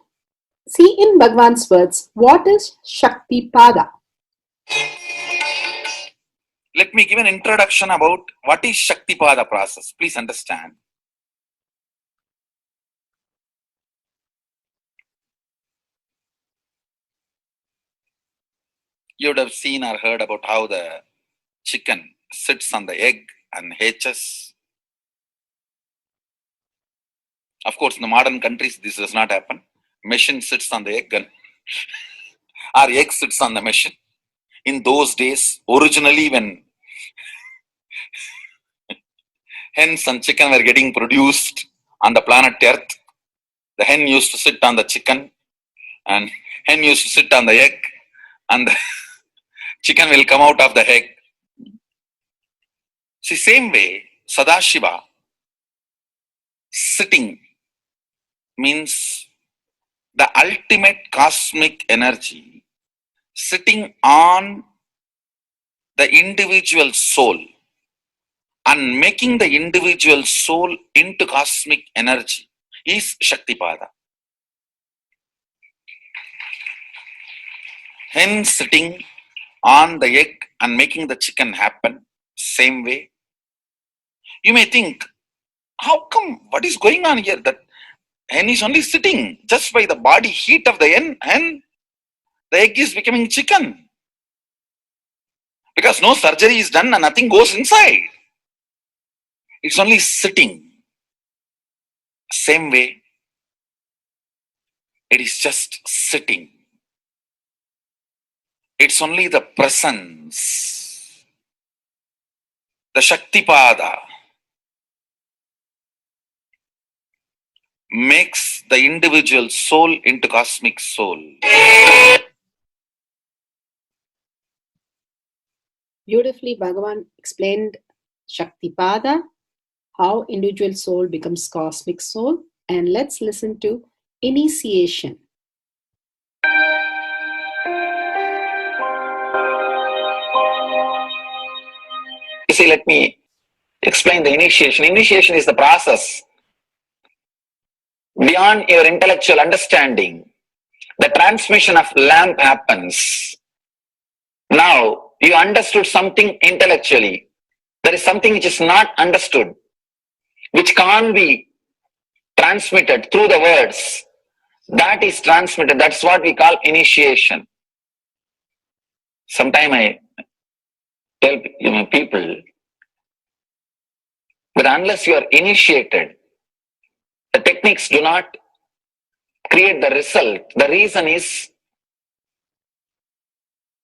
[SPEAKER 4] see in Bhagavan's words what is Shaktipada.
[SPEAKER 1] Let me give an introduction about what is Shaktipada process. Please understand. You would have seen or heard about how the chicken sits on the egg and hatches. Of course, in the modern countries, this does not happen. Machine sits on the egg and our egg sits on the machine. In those days, originally when hens and chicken were getting produced on the planet Earth, the hen used to sit on the chicken and hen used to sit on the egg, and the chicken will come out of the egg. See, same way, Sadashiva sitting means the ultimate cosmic energy sitting on the individual soul and making the individual soul into cosmic energy is Shaktipada. Hen sitting on the egg and making the chicken happen, same way. You may think, how come, what is going on here? That hen is only sitting just by the body heat of the hen, the egg is becoming chicken. Because no surgery is done and nothing goes inside. It's only sitting. Same way, it is just sitting. It's only the presence, the Shaktipada, makes the individual soul into cosmic soul.
[SPEAKER 4] Beautifully, Bhagavan explained Shaktipada, how individual soul becomes cosmic soul. And let's listen to initiation.
[SPEAKER 1] You see, let me explain the initiation. Initiation is the process beyond your intellectual understanding. The transmission of lamp happens. Now you understood something intellectually. There is something which is not understood, which can't be transmitted through the words. That is transmitted. That's what we call initiation. Sometimes I tell people that unless you are initiated, the techniques do not create the result. The reason is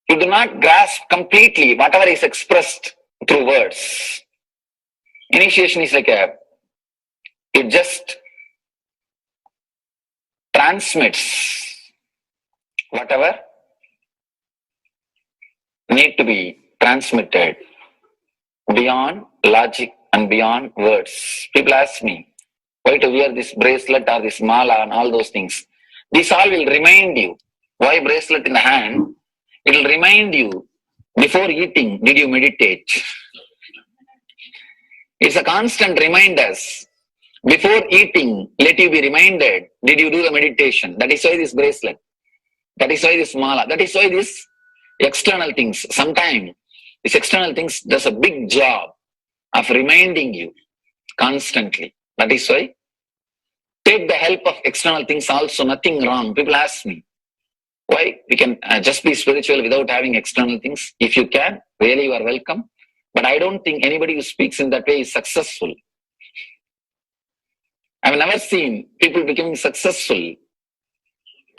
[SPEAKER 1] you do not grasp completely whatever is expressed through words. Initiation is like it just transmits whatever need to be transmitted beyond logic and beyond words. People ask me why to wear this bracelet or this mala and all those things. This all will remind you. Why bracelet in the hand? It will remind you before eating, did you meditate? It's a constant reminder. Before eating, let you be reminded, did you do the meditation? That is why this bracelet. That is why this mala. That is why this external things. Sometimes this external things does a big job of reminding you constantly. That is why take the help of external things also, nothing wrong. People ask me, why we can just be spiritual without having external things? If you can, really you are welcome. But I don't think anybody who speaks in that way is successful. I've never seen people becoming successful,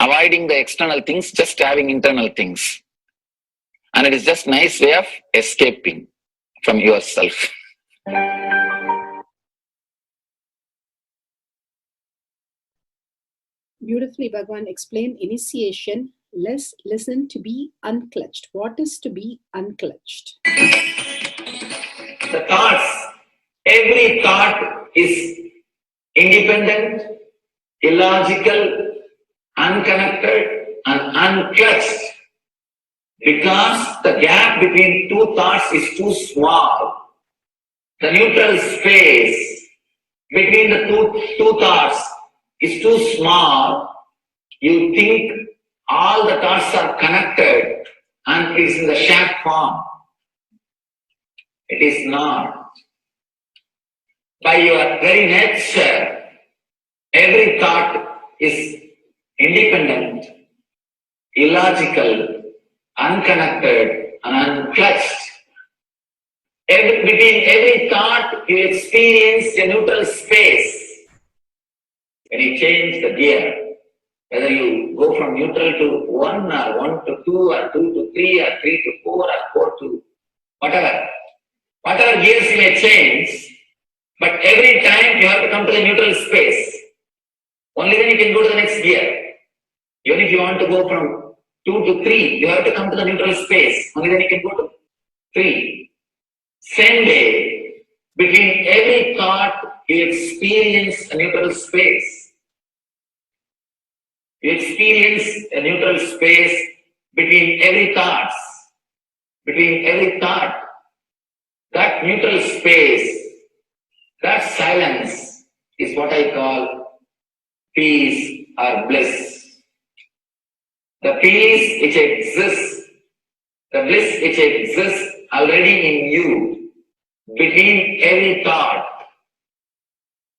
[SPEAKER 1] avoiding the external things, just having internal things. And it is just a nice way of escaping from yourself.
[SPEAKER 4] Beautifully, Bhagavan explained initiation. Let's listen to be unclutched. What is to be unclutched?
[SPEAKER 6] The thoughts, every thought is independent, illogical, unconnected, and unclutched. Because the gap between two thoughts is too small. The neutral space between the two thoughts is too small. You think all the thoughts are connected and it is in the shape form. It is not. By your very nature, every thought is independent, illogical, unconnected, and unclutched. Between every thought, you experience a neutral space. When you change the gear, whether you go from neutral to 1 or 1 to 2 or 2 to 3 or 3 to 4 or 4 to whatever gears you may change, but every time you have to come to the neutral space. Only then you can go to the next gear. Even if you want to go from 2 to 3, you have to come to the neutral space. Only then you can go to 3. Same way, between every thought, you experience a neutral space. You experience a neutral space between every thought. Between every thought. That neutral space, that silence is what I call peace or bliss. The peace which exists, the bliss which exists already in you, between every thought,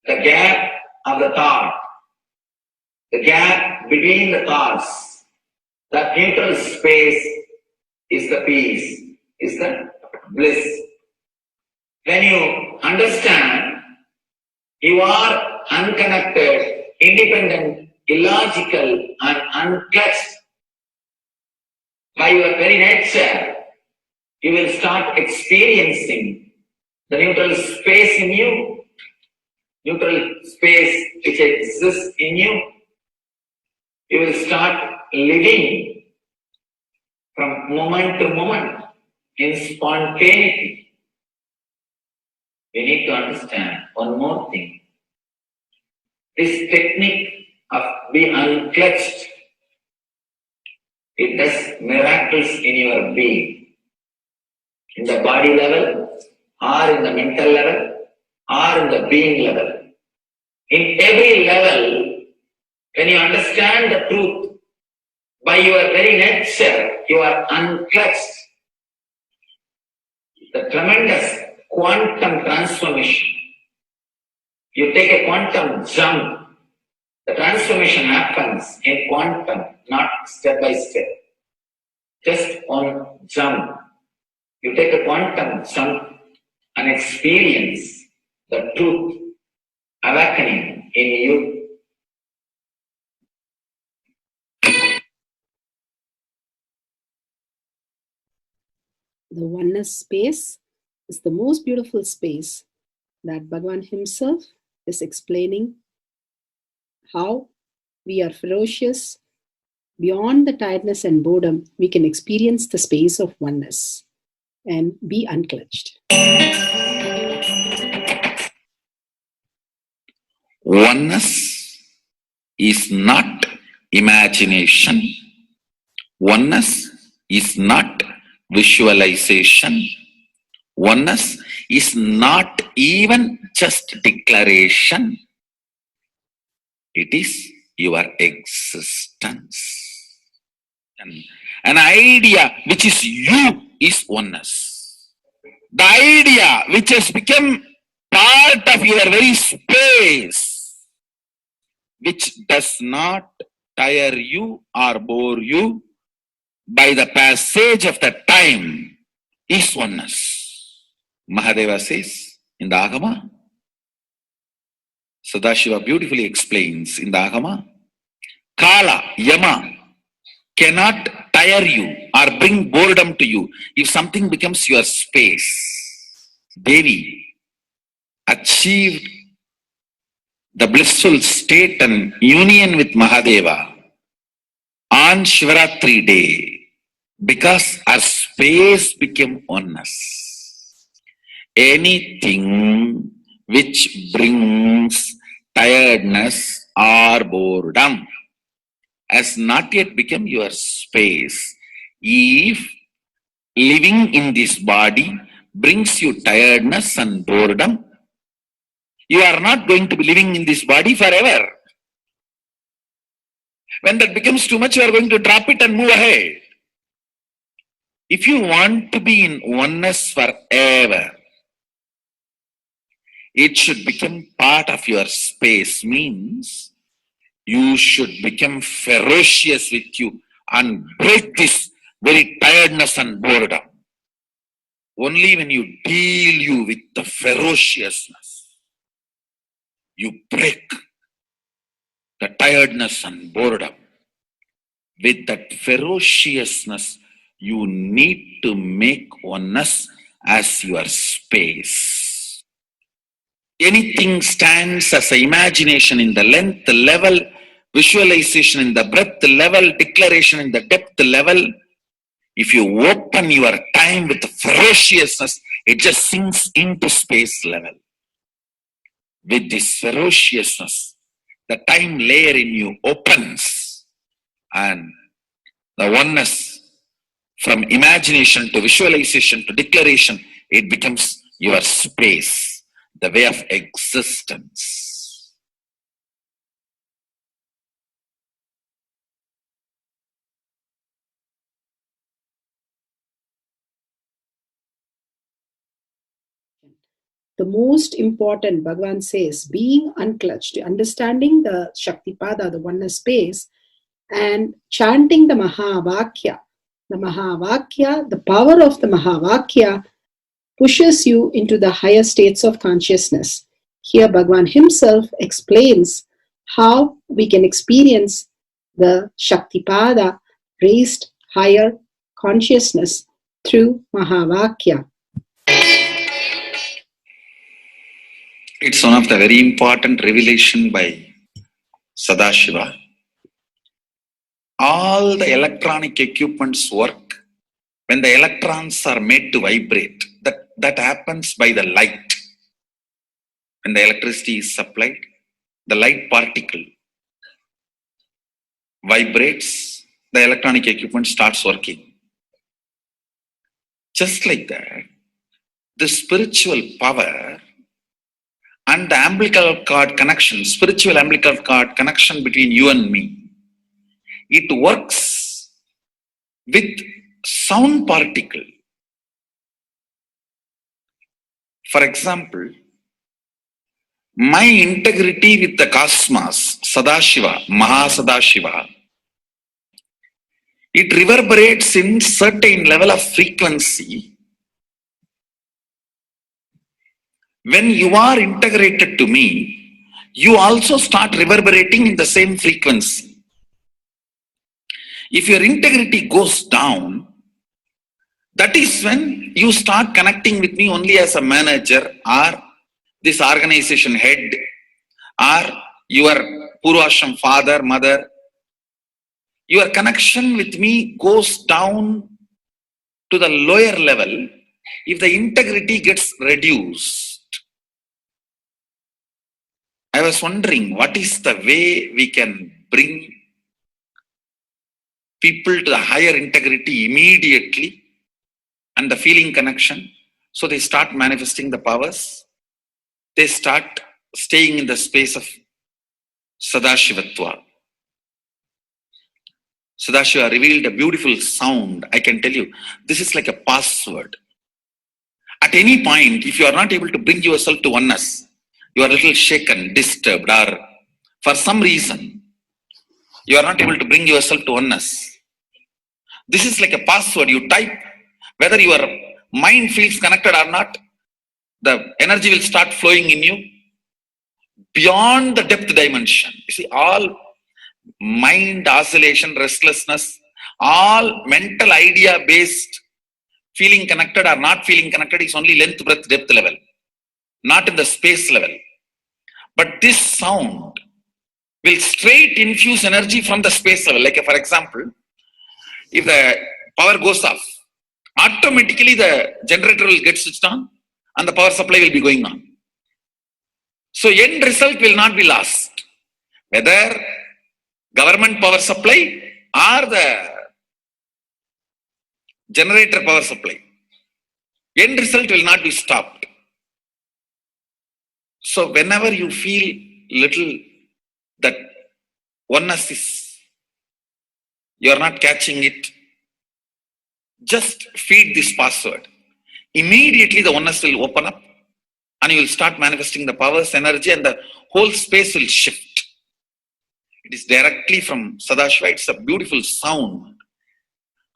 [SPEAKER 6] the gap of the thought, the gap between the thoughts, that neutral space is the peace, is the bliss. When you understand you are unconnected, independent, illogical, and unclutched, by your very nature, you will start experiencing the neutral space in you, neutral space which exists in you. You will start living from moment to moment in spontaneity. We need to understand one more thing. This technique of being unclutched, it does miracles in your being. In the body level, or in the mental level, or in the being level. In every level, When you understand the truth, by your very nature, you are unclutched. The tremendous quantum transformation. You take a quantum jump. The transformation happens in quantum, not step by step. Just one jump. You take a quantum jump and experience the truth awakening in you.
[SPEAKER 4] The oneness space is the most beautiful space that Bhagavan himself is explaining how we are ferocious. Beyond the tiredness and boredom, we can experience the space of oneness and be unclutched.
[SPEAKER 2] Oneness is not imagination. Oneness is not visualization. Oneness is not even just declaration. It is your existence. An idea which is you is oneness. The idea which has become part of your very space, which does not tire you or bore you by the passage of the time, is oneness. Mahadeva says in the Agama, Sadashiva beautifully explains in the Agama, Kala, Yama cannot tire you or bring boredom to you if something becomes your space. Devi achieved the blissful state and union with Mahadeva on Shivaratri day because her space became oneness. Anything which brings tiredness or boredom has not yet become your space. If living in this body brings you tiredness and boredom, you are not going to be living in this body forever. When that becomes too much, you are going to drop it and move ahead. If you want to be in oneness forever, it should become part of your space, means you should become ferocious with you and break this very tiredness and boredom. Only when you deal you with the ferociousness, you break the tiredness and boredom. With that ferociousness, you need to make oneness as your space. Anything stands as an imagination in the length level, visualization in the breadth level, declaration in the depth level. If you open your time with ferociousness, it just sinks into space level. With this ferociousness, the time layer in you opens, and the oneness from imagination to visualization to declaration, it becomes your space, the way of existence.
[SPEAKER 4] The most important, Bhagavan says, being unclutched, understanding the Shaktipada, the oneness space, and chanting the Mahavakya. The Mahavakya, the power of the Mahavakya pushes you into the higher states of consciousness. Here Bhagavan himself explains how we can experience the Shaktipada, raised higher consciousness through Mahavakya.
[SPEAKER 2] It's one of the very important revelation by Sadashiva. All the electronic equipments work when the electrons are made to vibrate. That happens by the light. When the electricity is supplied, the light particle vibrates, the electronic equipment starts working. Just like that, the spiritual power
[SPEAKER 11] and the umbilical cord connection, spiritual umbilical cord connection between you and me, it works with sound particle. For example, my integrity with the cosmos, Sadashiva, Mahasadashiva, it reverberates in certain level of frequency. When you are integrated to me, you also start reverberating in the same frequency. If your integrity goes down, that is when you start connecting with me only as a manager or this organization head or your Purvashram father, mother. Your connection with me goes down to the lower level if the integrity gets reduced. I was wondering, what is the way we can bring people to the higher integrity immediately and the feeling connection, so they start manifesting the powers, they start staying in the space of Sadashivatva. Sadashiva revealed a beautiful sound. I can tell you, this is like a password. At any point, if you are not able to bring yourself to oneness, you are a little shaken, disturbed, or for some reason, you are not able to bring yourself to oneness. This is like a password. You type, whether your mind feels connected or not, the energy will start flowing in you beyond the depth dimension. You see, all mind oscillation, restlessness, all mental idea based feeling connected or not feeling connected is only length, breadth, depth level, not in the space level. But this sound will straight infuse energy from the space level. Like for example, if the power goes off, automatically the generator will get switched on and the power supply will be going on. So end result will not be lost. Whether government power supply or the generator power supply, end result will not be stopped. So whenever you feel little that oneness is, you are not catching it, just feed this password. Immediately the oneness will open up and you will start manifesting the powers, energy, and the whole space will shift. It is directly from Sadashiva. It's a beautiful sound.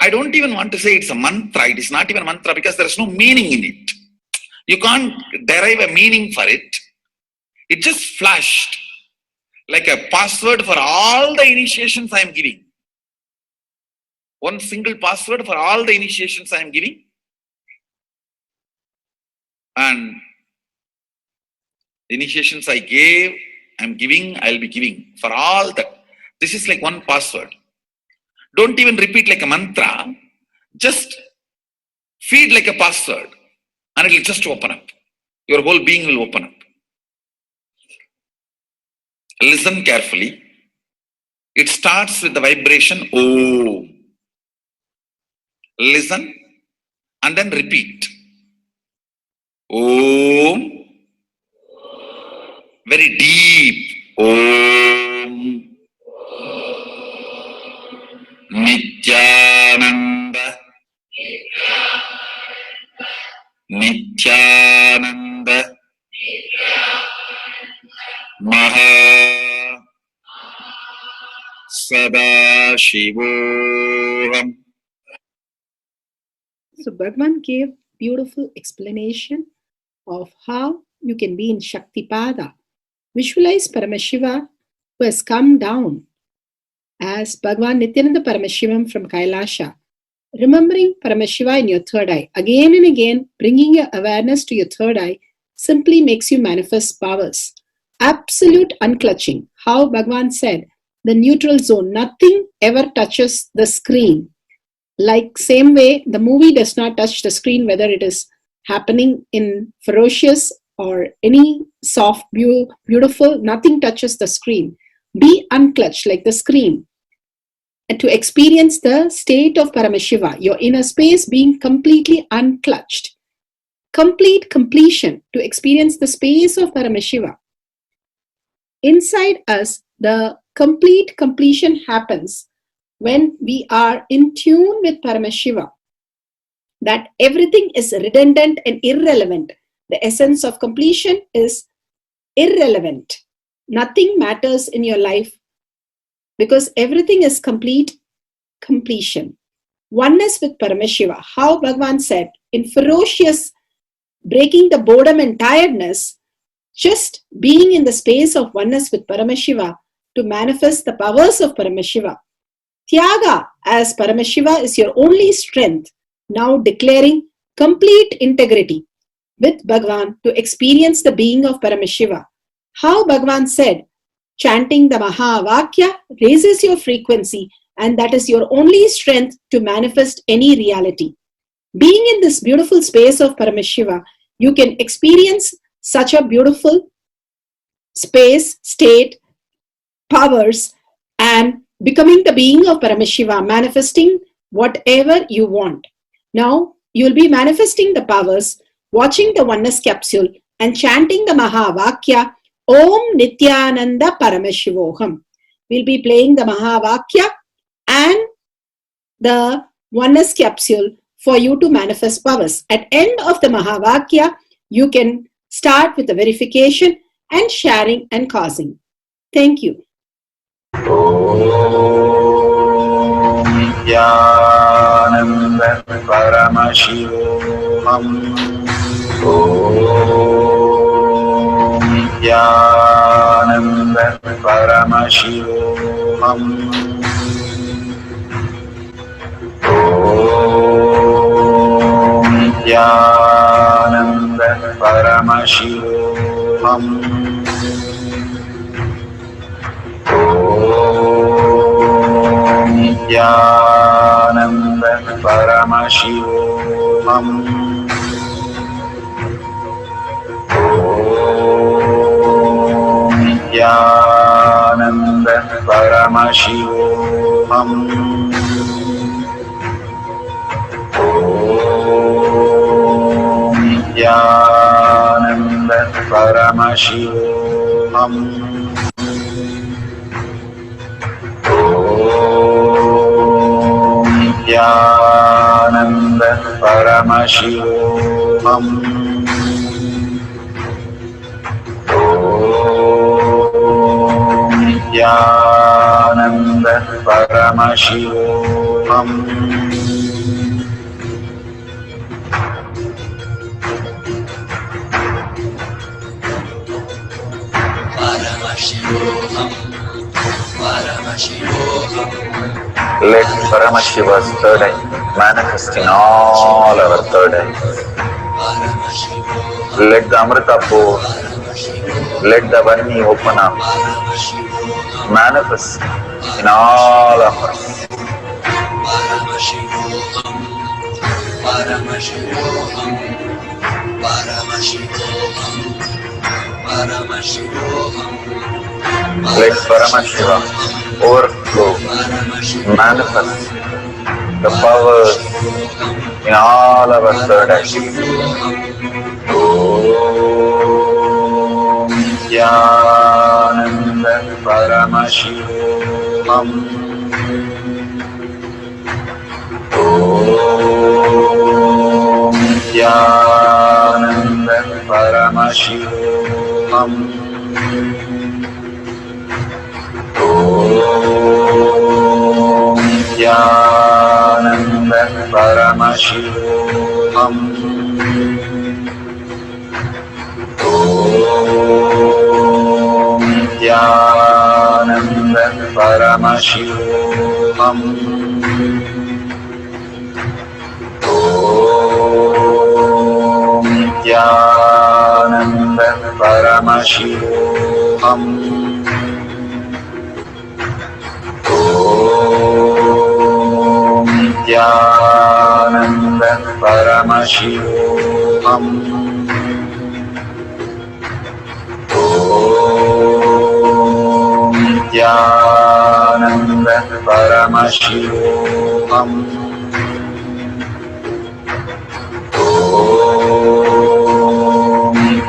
[SPEAKER 11] I don't even want to say it's a mantra. It is not even a mantra because there is no meaning in it. You can't derive a meaning for it. It just flashed like a password for all the initiations I am giving. One single password for all the initiations I am giving. And the initiations I gave, I am giving, I will be giving for all that. This is like one password. Don't even repeat like a mantra. Just feed like a password and it will just open up. Your whole being will open up. Listen carefully. It starts with the vibration Om. Listen and then repeat. Om. Very deep. Om. Nityananda. Nityananda. Maha Sadashivoham.
[SPEAKER 4] So Bhagavan gave beautiful explanation of how you can be in Shaktipada. Visualize Paramashiva who has come down as Bhagavan Nityananda Paramashivam from Kailasha. Remembering Paramashiva in your third eye, again and again, bringing your awareness to your third eye simply makes you manifest powers. Absolute unclutching. How Bhagavan said, the neutral zone, nothing ever touches the screen. Like same way, the movie does not touch the screen, whether it is happening in ferocious or any soft, beautiful, nothing touches the screen. Be unclutched like the screen. And to experience the state of Paramashiva, your inner space being completely unclutched. complete completion, to experience the space of Paramashiva. Inside us, the complete completion happens when we are in tune with Paramashiva, that everything is redundant and irrelevant. The essence of completion is irrelevant. Nothing matters in your life because everything is complete completion. Oneness with Paramashiva. How Bhagavan said, in ferocious breaking the boredom and tiredness, just being in the space of oneness with Paramashiva to manifest the powers of Paramashiva. Tyaga as Paramashiva is your only strength, now declaring complete integrity with Bhagavan to experience the being of Paramashiva. How Bhagavan said, chanting the Mahavakya raises your frequency, and that is your only strength to manifest any reality. Being in this beautiful space of Paramashiva, you can experience such a beautiful space, state, powers, and becoming the being of Paramashiva, manifesting whatever you want. Now, you'll be manifesting the powers, watching the oneness capsule, and chanting the Mahavakya, Om Nityananda Paramashivoham. We'll be playing the Mahavakya and the oneness capsule for you to manifest powers. At end of the Mahavakya, you can start with the verification and sharing and causing. Thank you.
[SPEAKER 2] Nityananda Paramashivoham. Nityananda Paramashivoham. Nityananda Paramashivoham. Nityananda Paramashivoham. Nityananda Paramashivoham. Nityananda Paramashivoham. Nityananda Paramashivoham. Nityananda Paramashivoham. Let Paramashiva's third eye manifest in all our third eyes. Let the Amrita pour, let the Vani open up, manifest in all of us. Let Paramashiva overflow, manifest the powers in all our third activities. Om Nityananda Paramashivoham. Om Nityananda Paramashivoham. Om Nityananda Paramashivoham. Om Nityananda Paramashivoham. Om Nityananda Paramashivoham. Om Nityananda Paramashivoham. Om Nityananda Paramashivoham. Om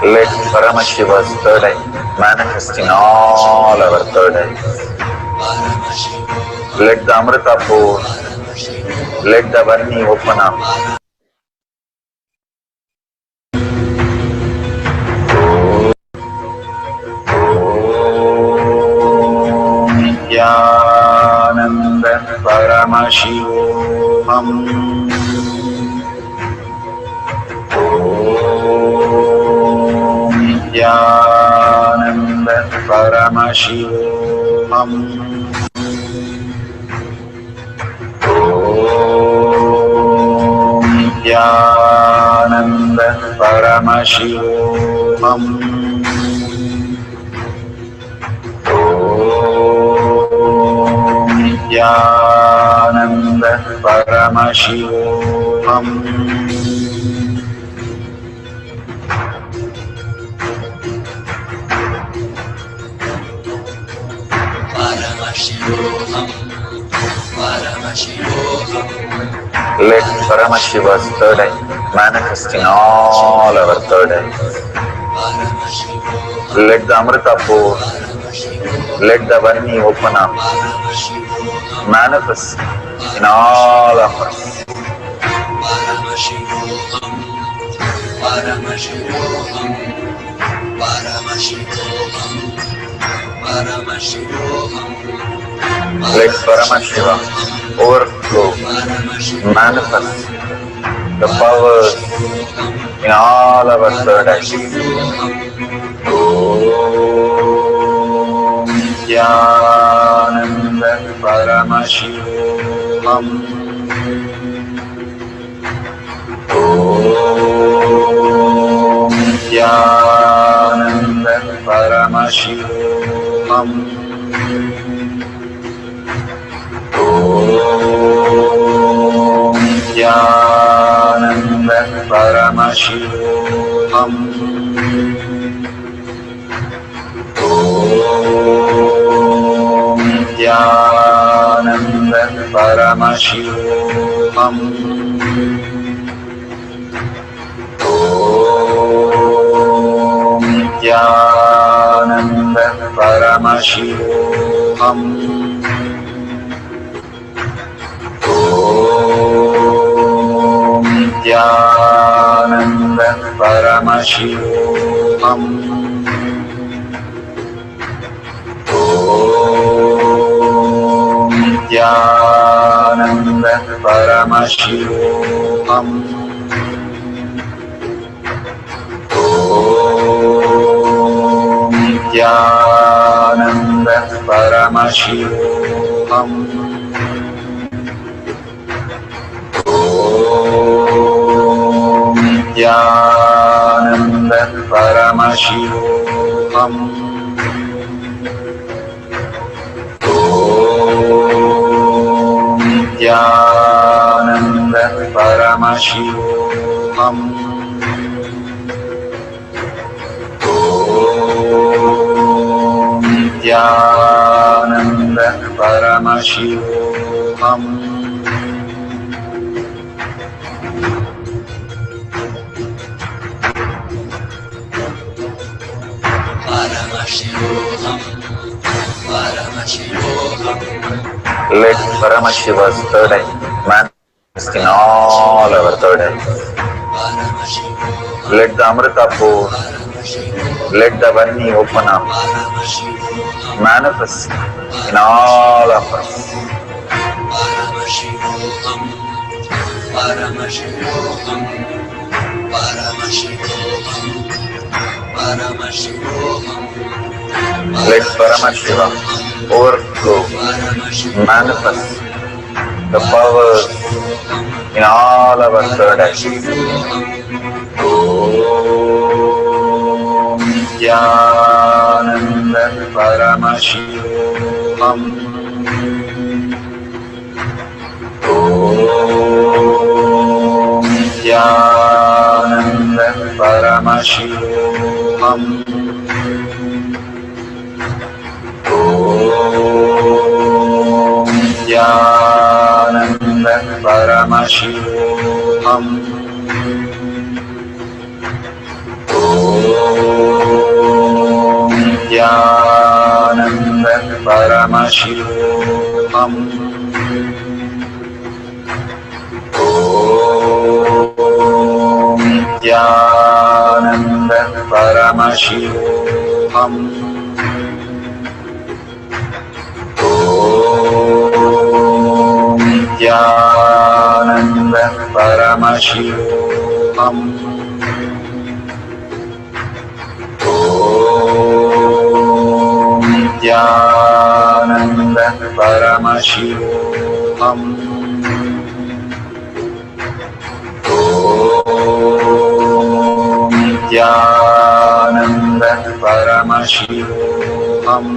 [SPEAKER 11] Let Paramashiva's third eye manifest in all our third eyes. Let the Amrita pour, let the Varni open up. Nityananda Paramashivoham. Nityananda Paramashivoham. Nityananda Paramashivoham. Nityananda Paramashivoham. Let Paramashiva's third eye manifest in all our third eyes. Let the Amrita pour, let the Varni open up, manifest in all of us. Let Paramashiva overflow, manifest the powers in all our third eyes. Om Nityananda Paramashivoham. Om Nityananda Paramashivoham. Om Nityananda Paramashivoham. Om Nityananda Paramashivoham. Om Nityananda Paramashivoham. Om Nityananda Paramashivoham. Om Nityananda Paramashivoham. Om Nityananda Paramashivoham. Om Nityananda Paramashivoham. Om Nityananda Paramashivoham. Om Nityananda Paramashivoham. Let Paramashiva's third eye manifest in all our third eyes. Let the Amrita pour, let the Varni open up, manifest in all of us. Let Paramashiva overflow, manifest the powers in all our third eyes. Om Nityananda Paramashivoham. Om Nityananda Paramashivoham. Om Nityananda Paramashivoham. Nityanand Paramashivam Nityanand Paramashivam Nityanand Paramashivam Nityanand Paramashivam Nityanand Paramashivam Nityanand Paramashivam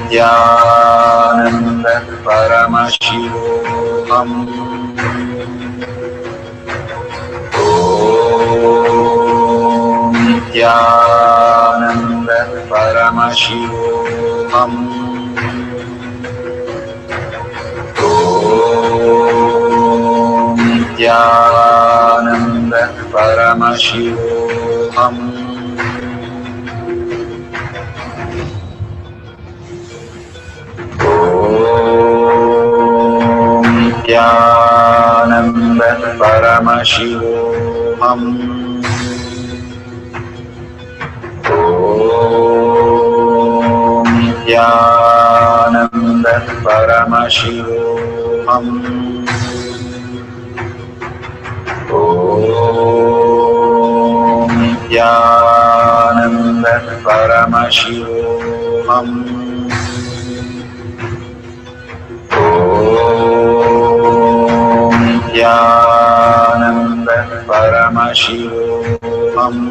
[SPEAKER 11] Nityanand Paramashivam Nityanand Paramashivam Nityanand Paramashivam Nityanand Paramashivam Nityanand Paramashivam Nityanand Paramashivam Nityanand Paramashivam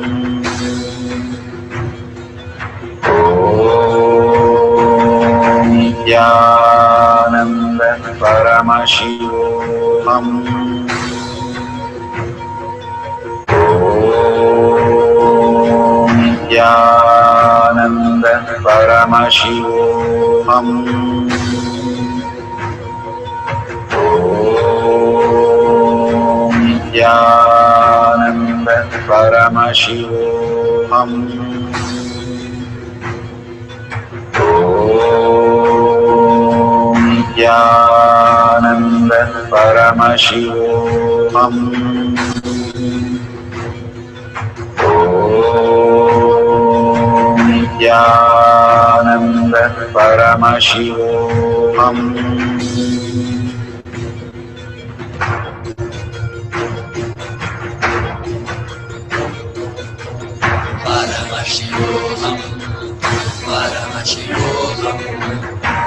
[SPEAKER 11] Nityanand Paramashivam Nityanand Paramashivam Nityanand Paramashivam Nityanand Paramashivam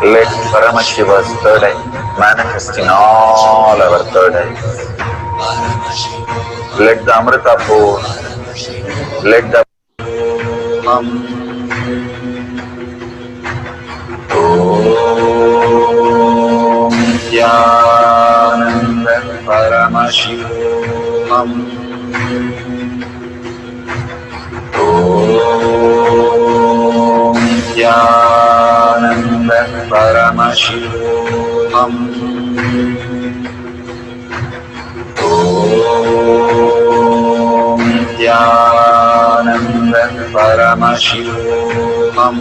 [SPEAKER 11] Let Paramashiva's third eye manifest in all our third eyes. Let the Amrita pour. Let the Om Nityananda Paramashivam Om Nityananda Paramashivam Om Nityananda Paramashivam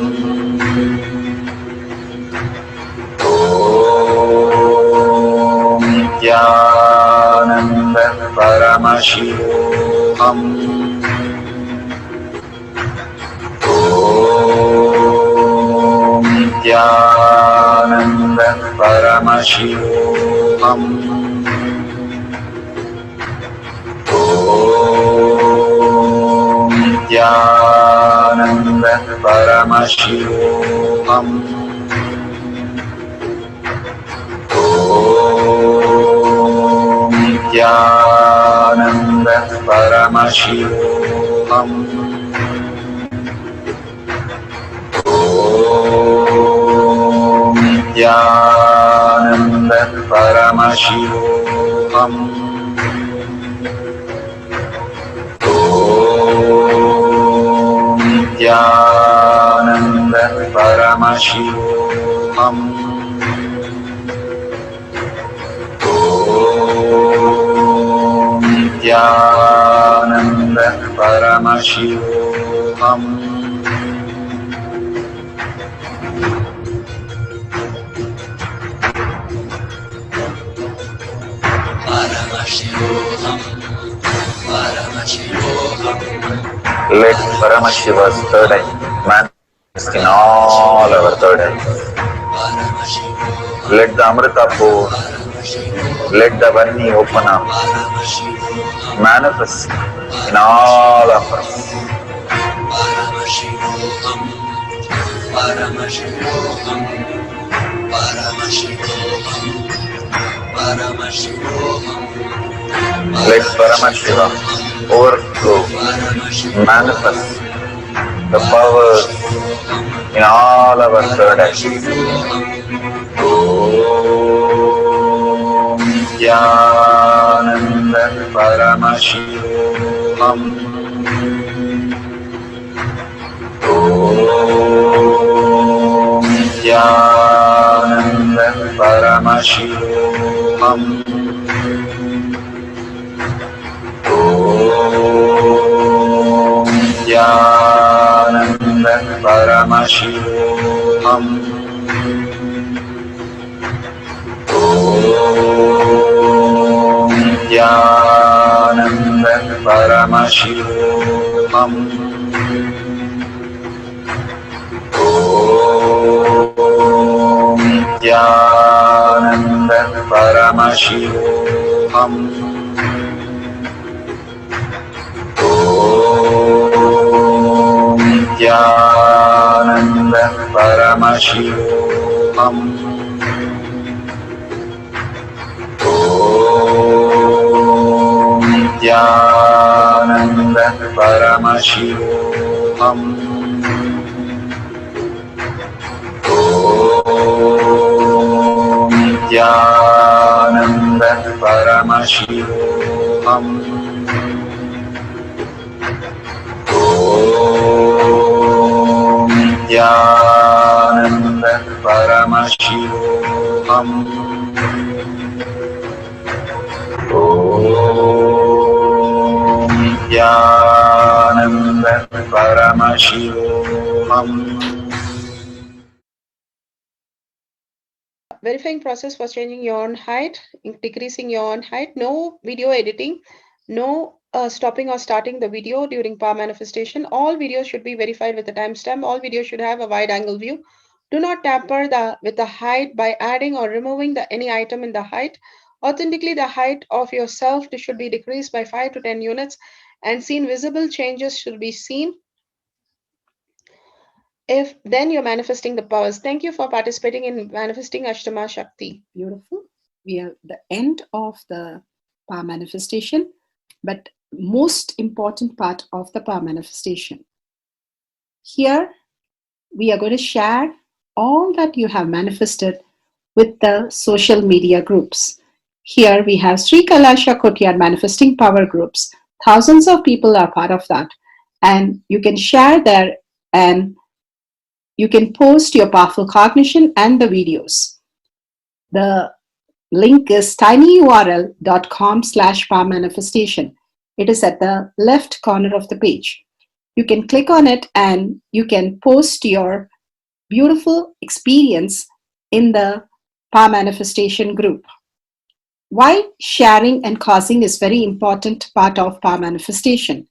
[SPEAKER 11] Om Nityananda Paramashivam Om Nityananda Paramashivam Om Nityananda Paramashivam Om Nityananda Paramashivam Om Nityananda Paramashivam Om Nityananda Paramashivam Paramashivoham. Let Paramashiva's third eye manifest in all our third eyes. Let the Amrita pool, let the Vanni open up, manifest in all of us. Let Paramashiva overflow, manifest the powers in all our third eyes. Om Nityananda Paramashivoham. Om Nityananda Paramashivoham. Om Nityananda Paramashivoham. Om Nityananda Paramashivoham. Om Nityananda Paramashivoham. Om Nityananda Paramashivoham. Om Nityananda Paramashivoham. Om Nityananda Paramashivoham. Om Nityananda Paramashivoham. Om Nityananda Paramashivoham.
[SPEAKER 4] Verifying process for changing your own height, decreasing your own height, no video editing, no stopping or starting the video during power manifestation. All videos should be verified with a timestamp. All videos should have a wide angle view. Do not tamper with the height by adding or removing any item in the height. Authentically, the height of yourself should be decreased by 5 to 10 units and seen visible changes should be seen. If then you're manifesting the powers. Thank you for participating in manifesting Ashtama Shakti. Beautiful. We are at the end of the power manifestation, but most important part of the power manifestation. Here we are going to share all that you have manifested with the social media groups. Here we have Sri Kailasha Kotyar manifesting power groups. Thousands of people are part of that, and you can share there and you can post your powerful cognition and the videos. The link is tinyurl.com/powermanifestation. It is at the left corner of the page. You can click on it and you can post your beautiful experience in the power manifestation group. Why sharing and causing is very important part of power manifestation.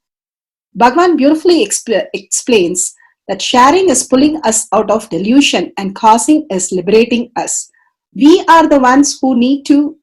[SPEAKER 4] Bhagavan beautifully explains that sharing is pulling us out of delusion and causing is liberating us. We are the ones who need to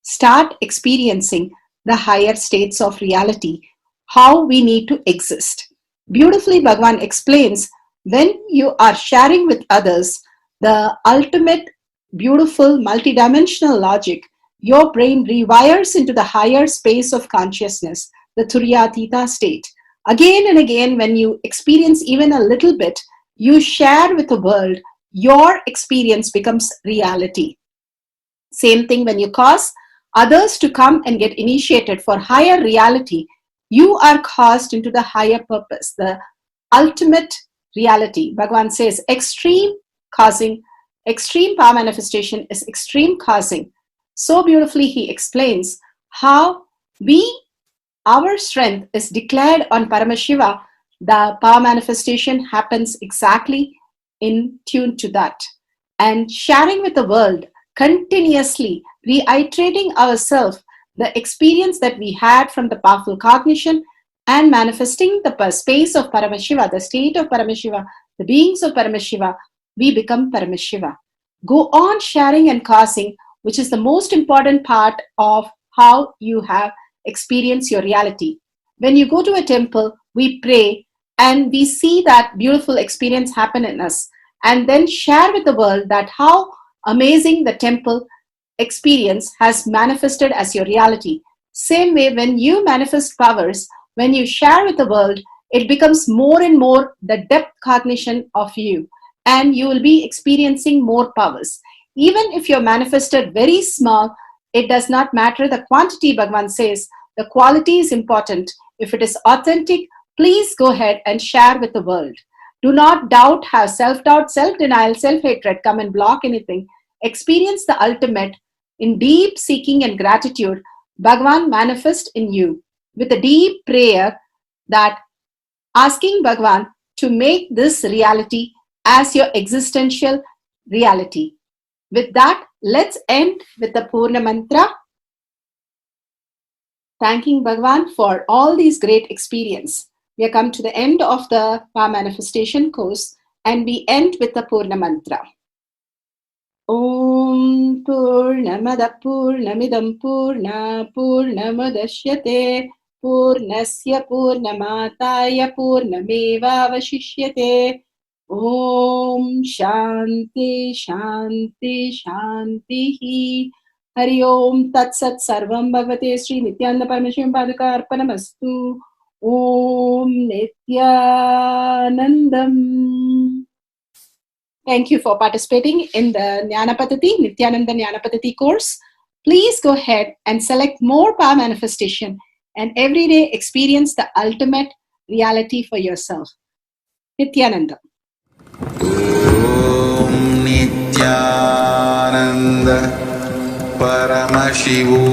[SPEAKER 4] start experiencing the higher states of reality, how we need to exist. Beautifully, Bhagavan explains when you are sharing with others the ultimate beautiful multidimensional logic, your brain rewires into the higher space of consciousness, the Turyatita state. Again and again, when you experience even a little bit, you share with the world, your experience becomes reality. Same thing when you cause others to come and get initiated for higher reality, you are caused into the higher purpose, the ultimate reality. Bhagavan says extreme causing, extreme power manifestation is extreme causing. So beautifully he explains how we our strength is declared on Paramashiva, the power manifestation happens exactly in tune to that. And sharing with the world, continuously reiterating ourselves the experience that we had from the powerful cognition and manifesting the space of Paramashiva, the state of Paramashiva, the beings of Paramashiva, we become Paramashiva. Go on sharing and causing, which is the most important part of how you have experienced your reality. When you go to a temple, we pray and we see that beautiful experience happen in us, and then share with the world that how amazing the temple experience has manifested as your reality. Same way, when you manifest powers, when you share with the world, it becomes more and more the depth cognition of you, and you will be experiencing more powers. Even if you're manifested very small, it does not matter the quantity, Bhagavan says. The quality is important. If it is authentic, please go ahead and share with the world. Do not doubt, have self-doubt, self-denial, self-hatred come and block anything. Experience the ultimate in deep seeking and gratitude. Bhagavan manifest in you with a deep prayer, that asking Bhagavan to make this reality as your existential reality. With that, let's end with the Purna Mantra, thanking Bhagavan for all these great experience. We have come to the end of the Power Manifestation course, and we end with the Purna Mantra. Om Purnamada Purnamidam Purna Purnamadashyate Purnasya Purnamataya Purnameva Vashishyate. Om Shanti Shanti Shanti. Hari Om Tat Sat Sarvam Bhavate Sri Nityananda Paramashivam Padaka Arpanamastu. Om Nityanandam. Thank you for participating in the Jnanapatati, Nityananda Jnanapatati course. Please go ahead and select more power manifestation and every day experience the ultimate reality for yourself. Nityananda.
[SPEAKER 2] Om Nityananda Paramashivo